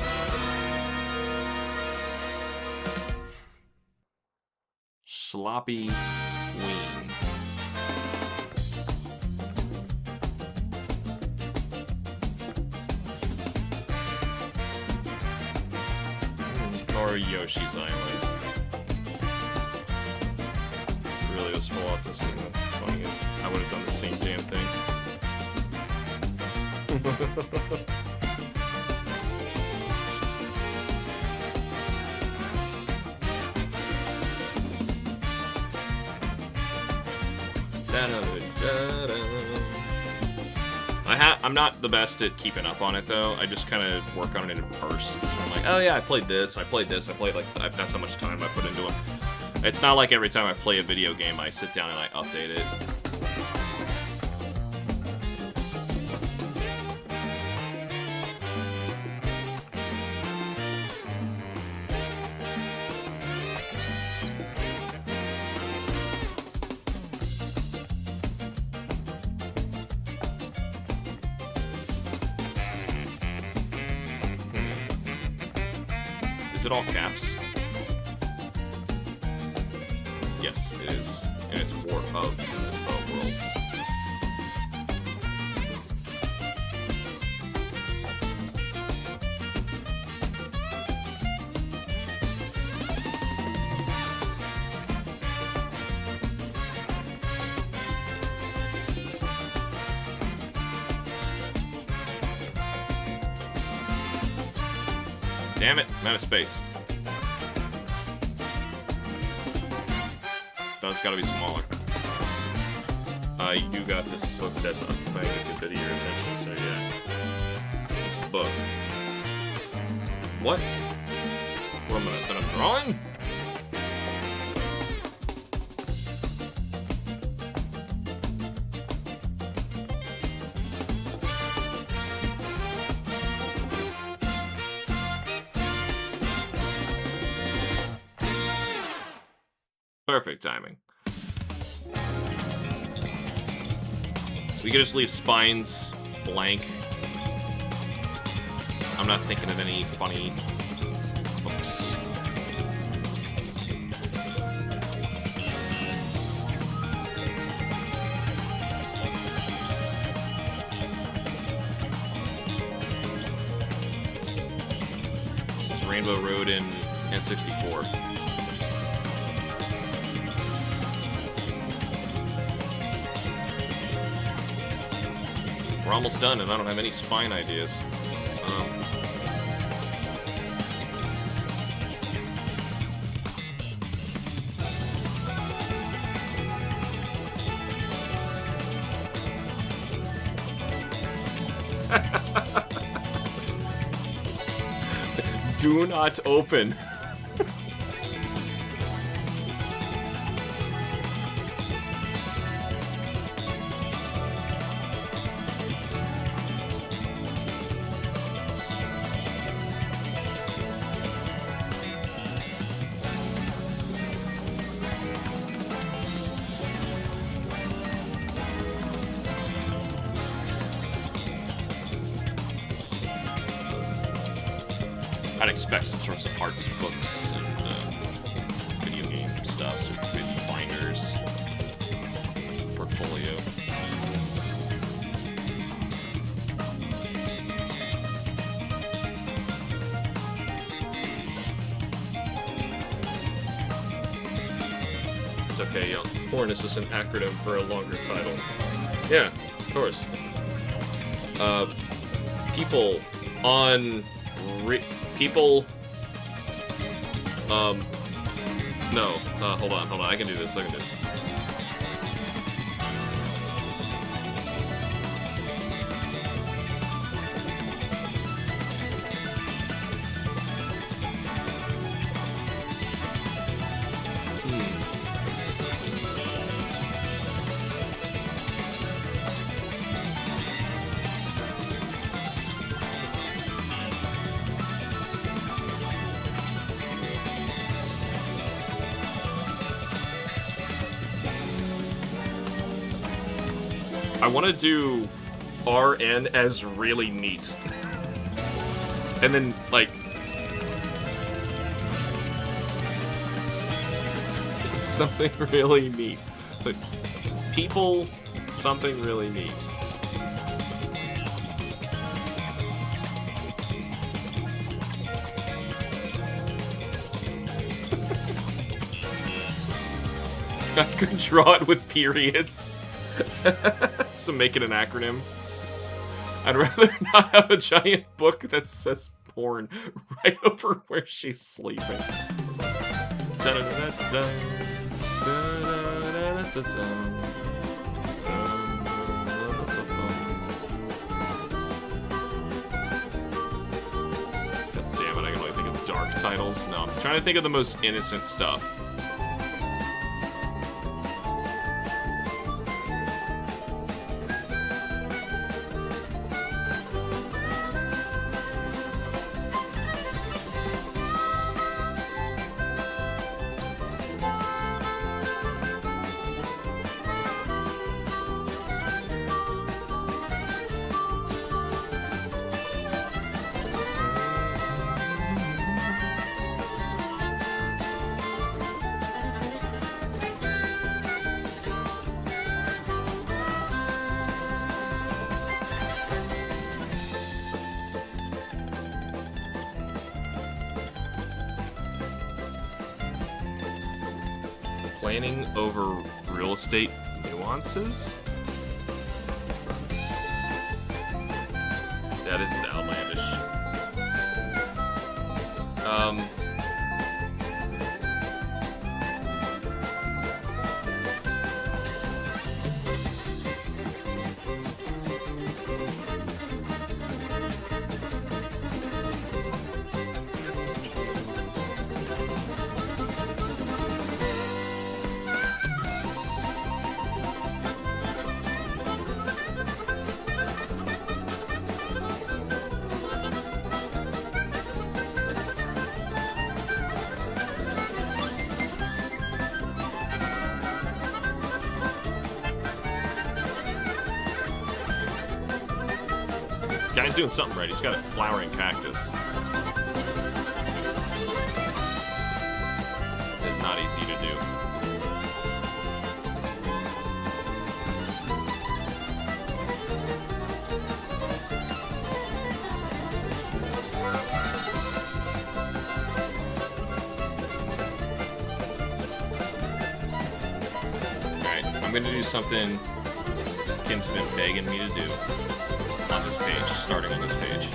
Sloppy ween. Or Yoshi's Island. Really was full autistic. That's funny is I would have done the same damn thing. I'm not the best at keeping up on it though. I just kind of work on it in bursts. So I'm like, oh yeah, I played this, I played this, I played like that's how much time I put into them. It's not like every time I play a video game I sit down and I update it. Is it all caps? Yes, it is. And it's War of Worlds. Damn it, I'm out of space. That's gotta be smaller. You got this book that's occupying a good bit of your attention, so yeah. This book. What? What am I, that I'm drawing? Perfect timing. We could just leave spines blank. I'm not thinking of any funny books. This is Rainbow Road in N64. We're almost done, and I don't have any spine ideas. Do not open. I'd expect some sorts of arts books and video game stuff, so video binders, portfolio. It's okay, young. Horn is just an acronym for a longer title. Yeah, of course. People on... People, no, hold on, I can do this, I want to do RN as really neat. And then, like... something really neat. But people, something really neat. I could draw it with periods. So make it an acronym. I'd rather not have a giant book that says porn right over where she's sleeping. God damn it, I can only think of dark titles. No, I'm trying to think of the most innocent stuff. Planning over real estate nuances? That is outlandish. Guy's doing something right. He's got a flowering cactus. It's not easy to do. Alright, I'm gonna do something Kim's been begging me to do. On this page, starting on this page.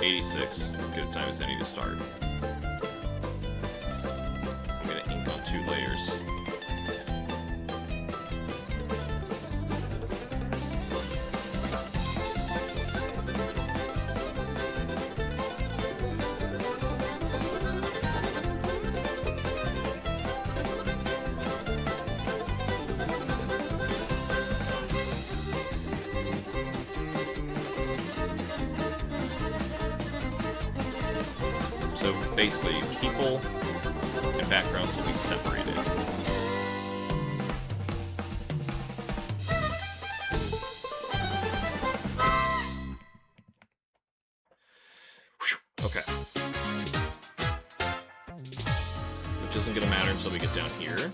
86, good time as any to start. I'm gonna ink on 2 layers. So basically, people and backgrounds will be separated. Okay. Which isn't going to matter until we get down here.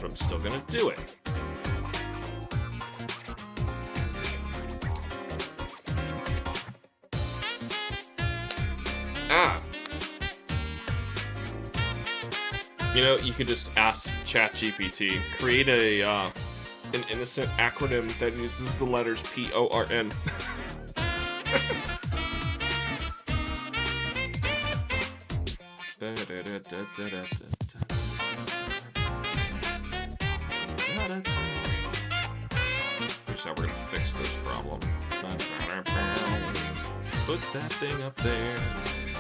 But I'm still going to do it. You know, you could just ask ChatGPT, create a an innocent acronym that uses the letters PORN. Here's how we're gonna fix this problem. Put that thing up there,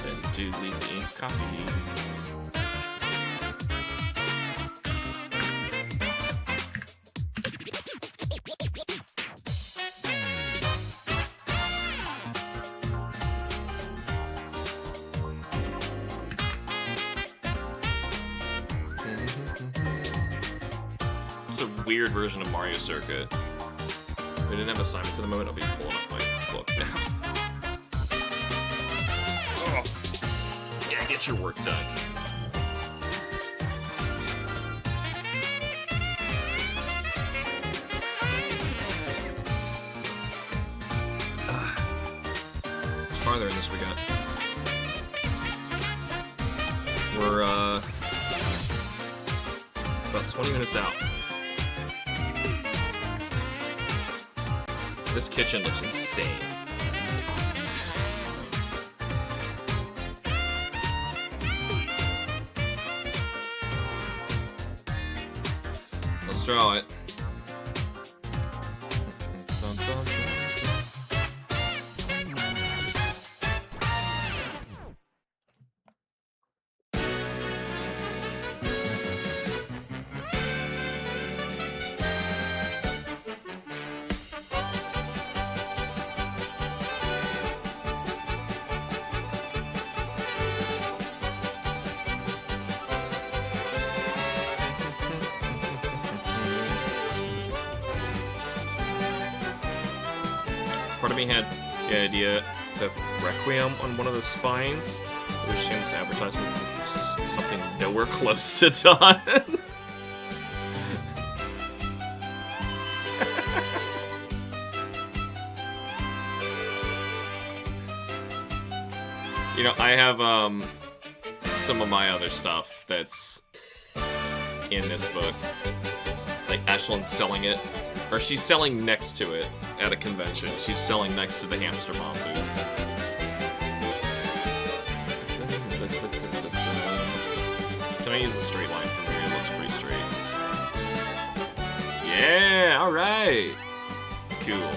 then delete the ink's copy. Weird version of Mario Circuit. We didn't have assignments at the moment. I'll be pulling up my book now. Oh. Yeah, get your work done. How much farther in this we got? We're about 20 minutes out. This kitchen looks insane. Let's draw it. Part of me had the idea to have Requiem on one of the spines. It was Shameless advertisement for something nowhere close to done. You know, I have some of my other stuff that's in this book. Like, Ashlyn's selling it. Or she's selling next to it at a convention. She's selling next to the HamsterBomb booth. Can I use a straight line from here? It looks pretty straight. Yeah, alright. Cool.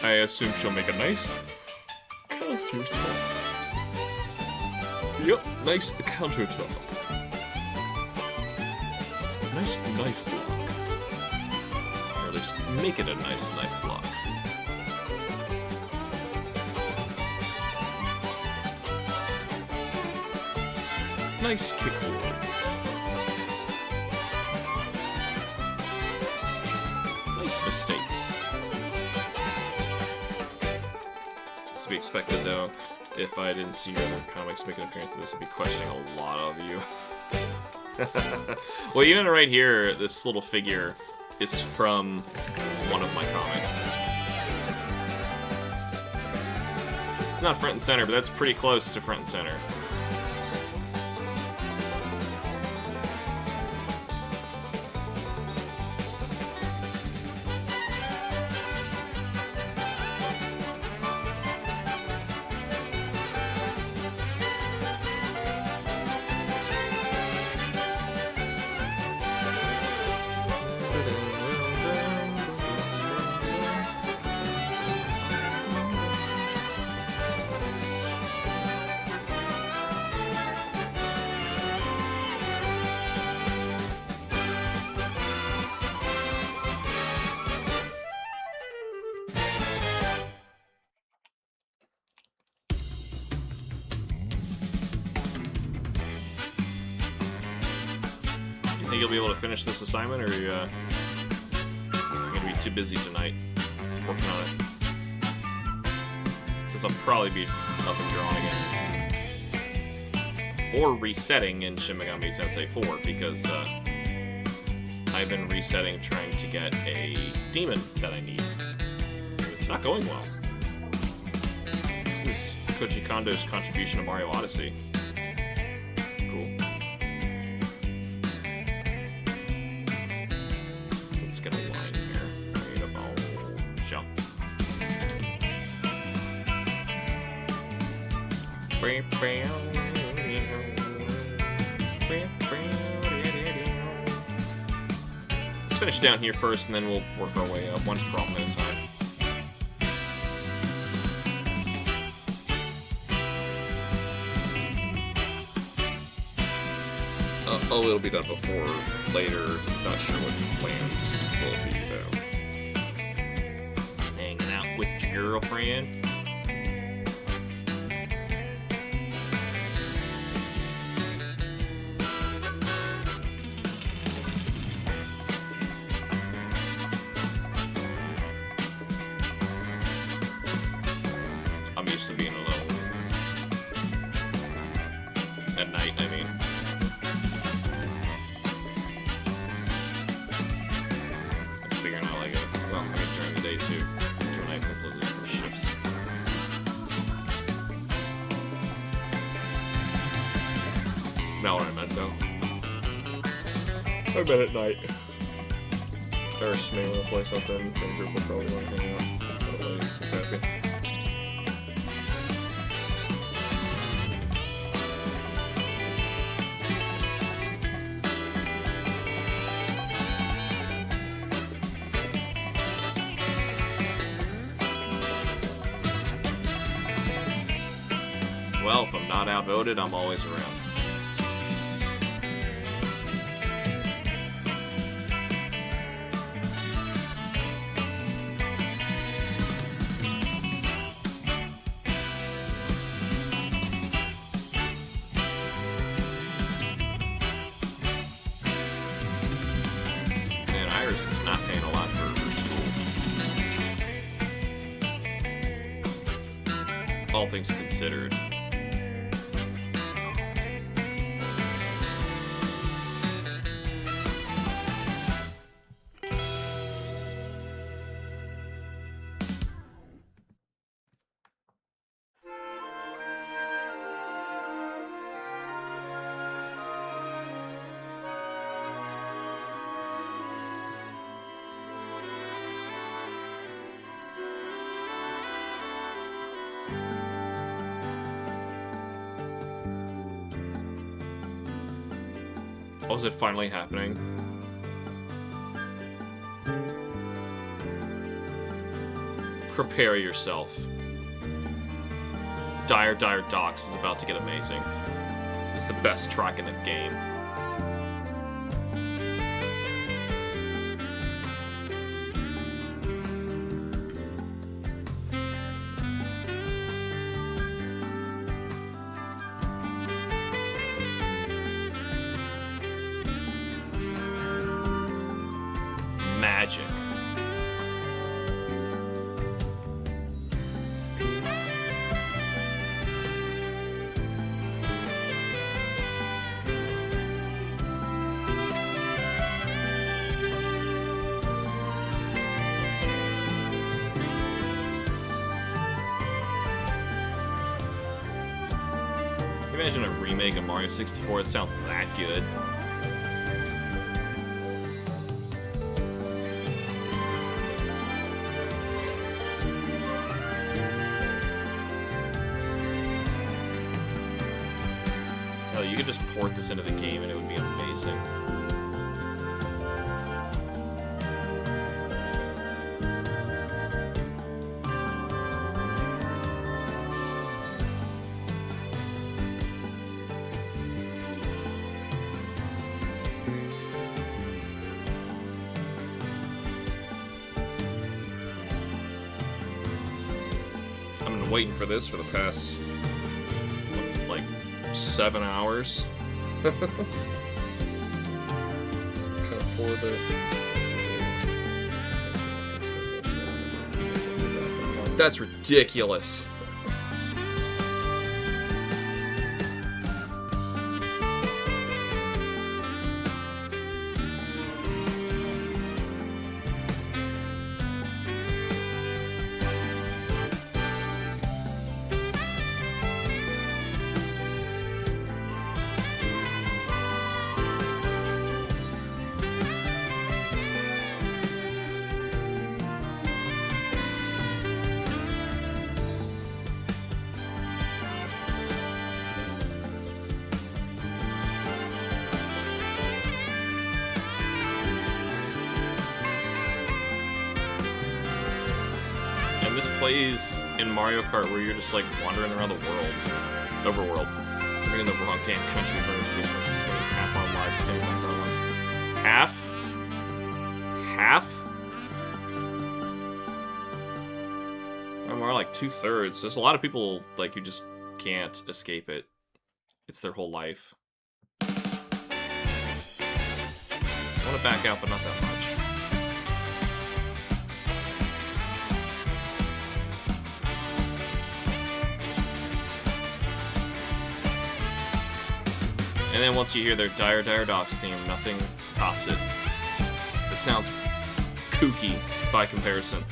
I assume she'll make a nice countertop. Yep, nice countertop. Nice knife block. Or at least make it a nice knife block. Nice kickboard. Nice mistake. To be expected, though, if I didn't see your other comics make an appearance, this would be questioning a lot of you. Well, even right here, this little figure is from one of my comics. It's not front and center, but that's pretty close to front and center. Think you'll be able to finish this assignment, or are you gonna be too busy tonight working on it? Because I'll probably be up and drawn again. Or resetting in Shin Megami Tensei 4, because I've been resetting trying to get a demon that I need. And it's not going well. This is Koji Kondo's contribution to Mario Odyssey. Cool. Get a line here. Create a ball. Jump. Let's finish down here first, and then we'll work our way up one problem at a time. Oh, it'll be done before, later. Not sure what plans will be, though. Hanging out with your girlfriend. I'm used to being alone. At night, I mean. During the day too, during night completely for shifts. Not what I meant though. I meant at night. Irish may want to play something, and group will probably want to hang out. Probably happy. Well, if I'm not outvoted, I'm always around. Man, Iris is not paying a lot for school. All things considered. Oh, is it finally happening? Prepare yourself. Dire Docks is about to get amazing. It's the best track in the game. Magic. Imagine a remake of Mario 64. It sounds that good. Oh, you could just port this into the game and it would be amazing. I've been waiting for this for the past, like, 7 hours. That's ridiculous. Plays in Mario Kart where you're just like wandering around the world, overworld. Living in the wrong damn country for resources, spending half our lives paying back our lives. Half? Half? Or more like 2/3. There's a lot of people like who just can't escape it. It's their whole life. I want to back out, but not that much. And then once you hear their Dire Docks theme, nothing tops it. It sounds kooky by comparison.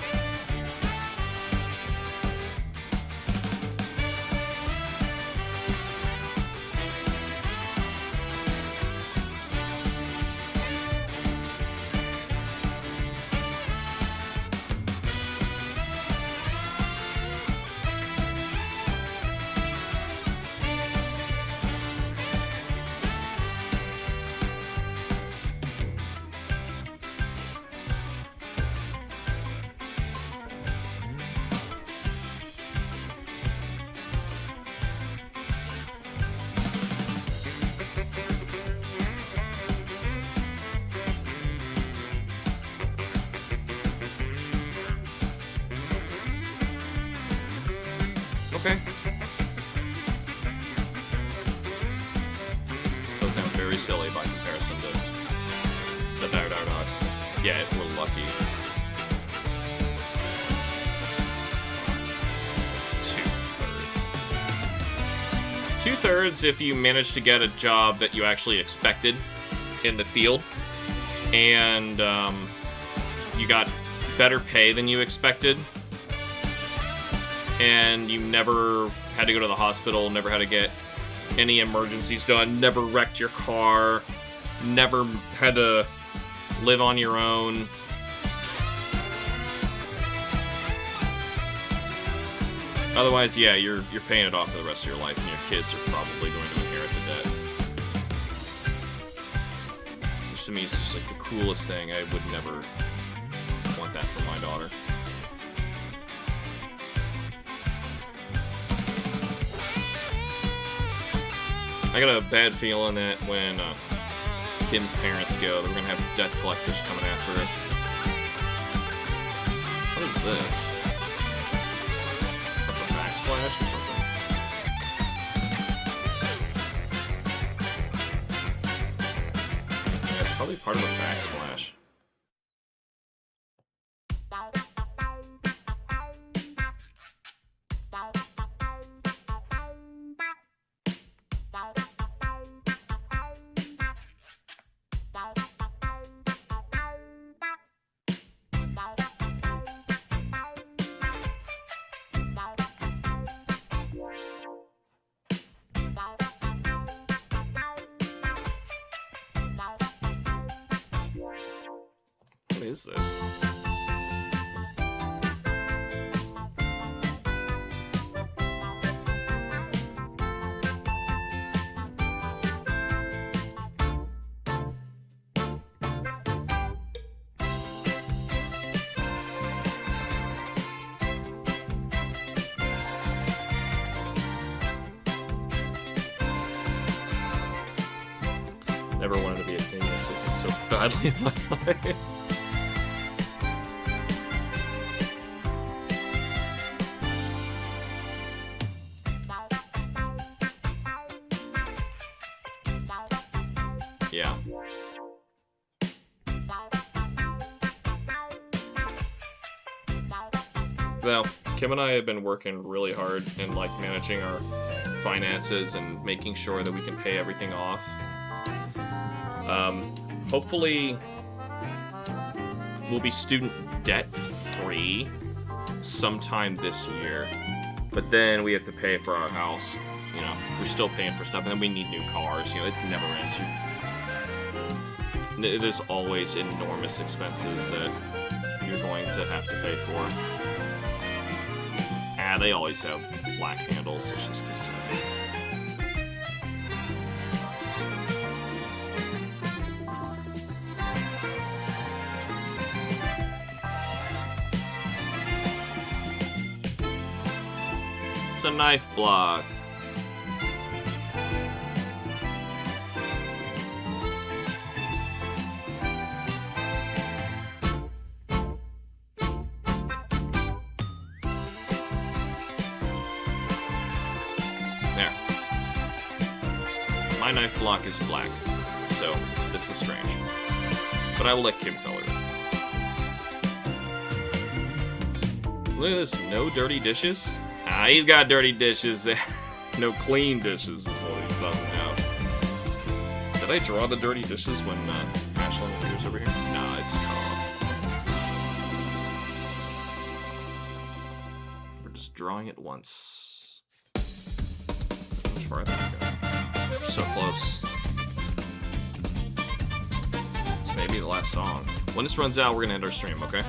Okay. Does sound very silly by comparison to the Dire Docks. Yeah, if we're lucky. 2/3. 2/3 if you manage to get a job that you actually expected in the field, and you got better pay than you expected, and you never had to go to the hospital, never had to get any emergencies done, never wrecked your car, never had to live on your own. Otherwise, yeah, you're paying it off for the rest of your life, and your kids are probably going to inherit the debt. which to me is just like the coolest thing. I would never want that for my daughter. I got a bad feeling that when Kim's parents go, they're gonna have debt collectors coming after us. What is this? Like a backsplash or something? Yeah, it's probably part of a backsplash. What is this? Never wanted to be a cleaning assistant so badly in my life. Yeah. Well, Kim and I have been working really hard in like managing our finances and making sure that we can pay everything off. Hopefully we'll be student debt free sometime this year, but then we have to pay for our house. You know, we're still paying for stuff, and then we need new cars. You know, it never ends. There's always enormous expenses that you're going to have to pay for. They always have black handles. It's just disgusting. It's a knife block. There. My knife block is black, so this is strange. But I will let Kim color it. Look at this, no dirty dishes. Ah, he's got dirty dishes. No clean dishes is what he doesn't have. Did I draw the dirty dishes when Ashlyn appears over here? Nah, it's cut off. We're just drawing it once. How much farther we go? We're so close. It's maybe the last song. When this runs out, we're gonna end our stream, okay?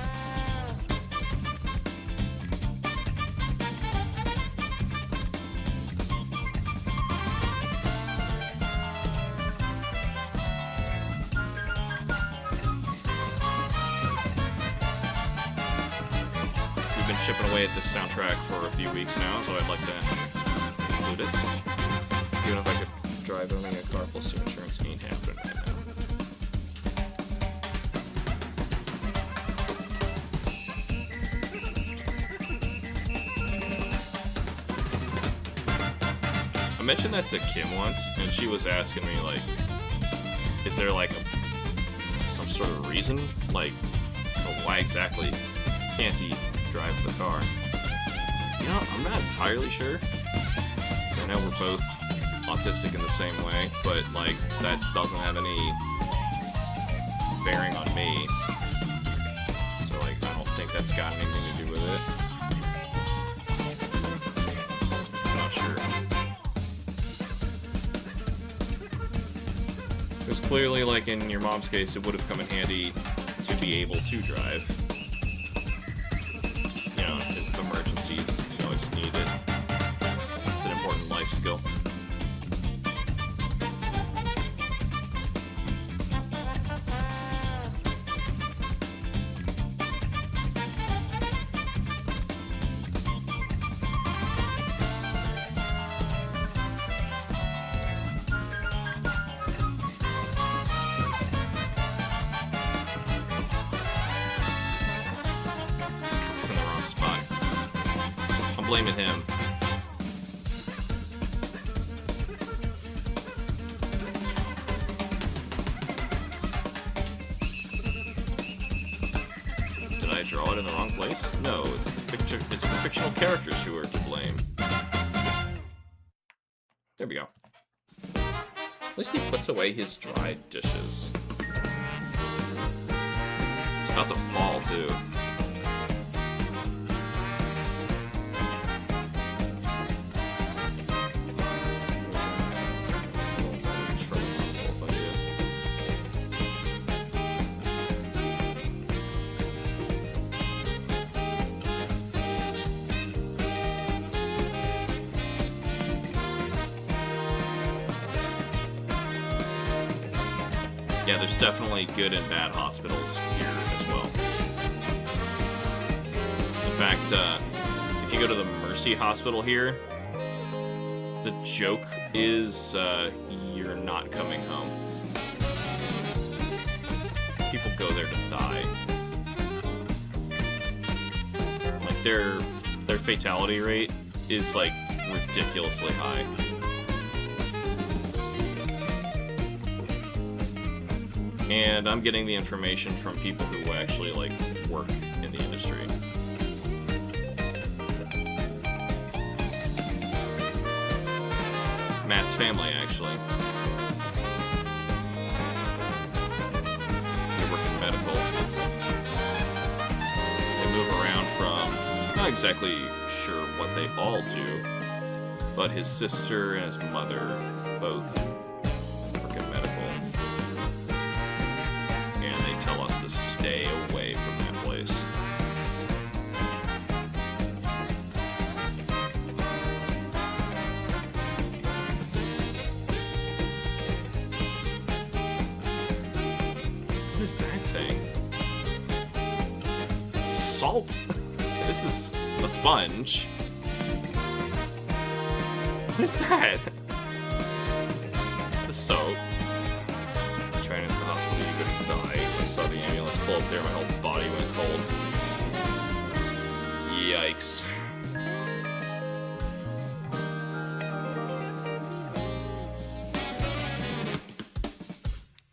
Chipping away at this soundtrack for a few weeks now, so I'd like to include it. Even if I could drive owning a car plus your insurance ain't happening right now. I mentioned that to Kim once, and she was asking me, like, is there, like, some sort of reason? Like, why exactly can't he drive the car? You know, I'm not entirely sure. I know we're both autistic in the same way, but, like, that doesn't have any bearing on me. So, like, I don't think that's got anything to do with it. I'm not sure. Because clearly, like in your mom's case, it would have come in handy to be able to drive. You know, if emergencies, you always need it. It's an important life skill. blaming him. Did I draw it in the wrong place? No, it's the fictional characters who are to blame. There we go. At least he puts away his dried dishes. It's about to fall, too. Yeah, there's definitely good and bad hospitals here as well. In fact, if you go to the Mercy Hospital here, the joke is you're not coming home. People go there to die. Like, their fatality rate is, like, ridiculously high. And I'm getting the information from people who actually, like, work in the industry. Matt's family, actually. They work in medical. They move around from, not exactly sure what they all do, but his sister and his mother both work in medical. And they tell us to stay away from that place. What is that thing? Salt? This is a sponge. What is that? It's the soap. Trying to the hospital, you could die. I saw the ambulance pull up there, my whole body went cold. Yikes.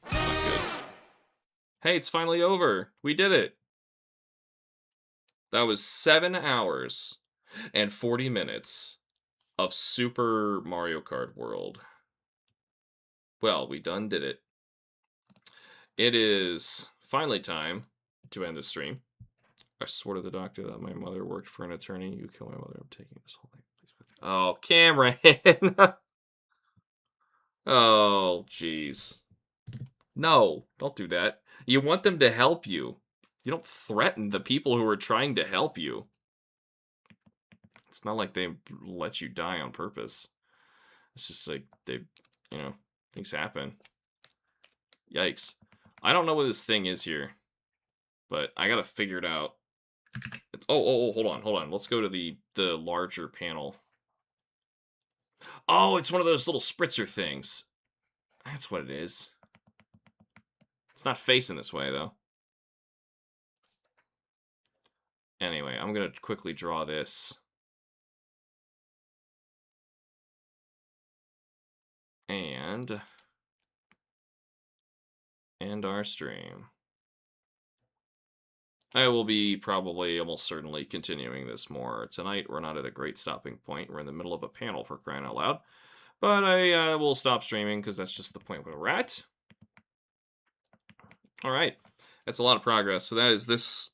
Not good. Hey, it's finally over. We did it. That was 7 hours and 40 minutes of Super Mario Kart World. Well, we done did it. It is finally time to end the stream. I swore to the doctor that my mother worked for an attorney. You kill my mother. I'm taking this whole thing. Please with you. Oh, Cameron. Oh, jeez. No, don't do that. You want them to help you. You don't threaten the people who are trying to help you. It's not like they let you die on purpose. It's just like they, things happen. Yikes. I don't know what this thing is here, but I gotta figure it out. Oh, hold on. Let's go to the larger panel. Oh, it's one of those little spritzer things. That's what it is. It's not facing this way, though. Anyway, I'm gonna quickly draw this. And end our stream. I will be probably almost certainly continuing this more tonight. We're not at a great stopping point. We're in the middle of a panel, for crying out loud. But I will stop streaming because that's just the point where we're at. All right. That's a lot of progress. So that is this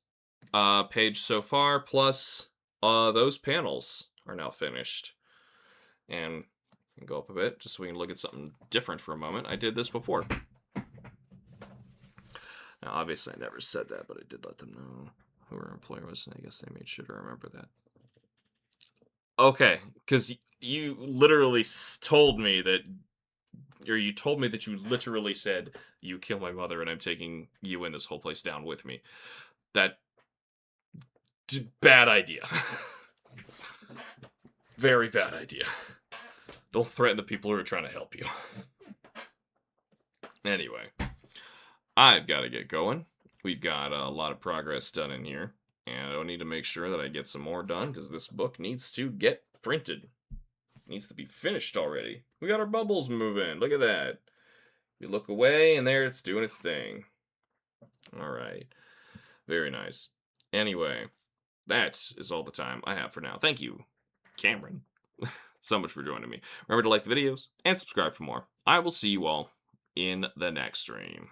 page so far, plus those panels are now finished. And go up a bit just so we can look at something different for a moment. I did this before. Now, obviously, I never said that, but I did let them know who our employer was, and I guess they made sure to remember that. Okay, because you literally told me that, or you told me that you literally said, you kill my mother and I'm taking you and this whole place down with me. That, bad idea. Very bad idea. Don't threaten the people who are trying to help you. Anyway, I've got to get going. We've got a lot of progress done in here. And I don't need to make sure that I get some more done because this book needs to get printed. It needs to be finished already. We got our bubbles moving. Look at that. You look away, and there it's doing its thing. All right. Very nice. Anyway, that is all the time I have for now. Thank you, Cameron, so much for joining me. Remember to like the videos and subscribe for more. I will see you all in the next stream.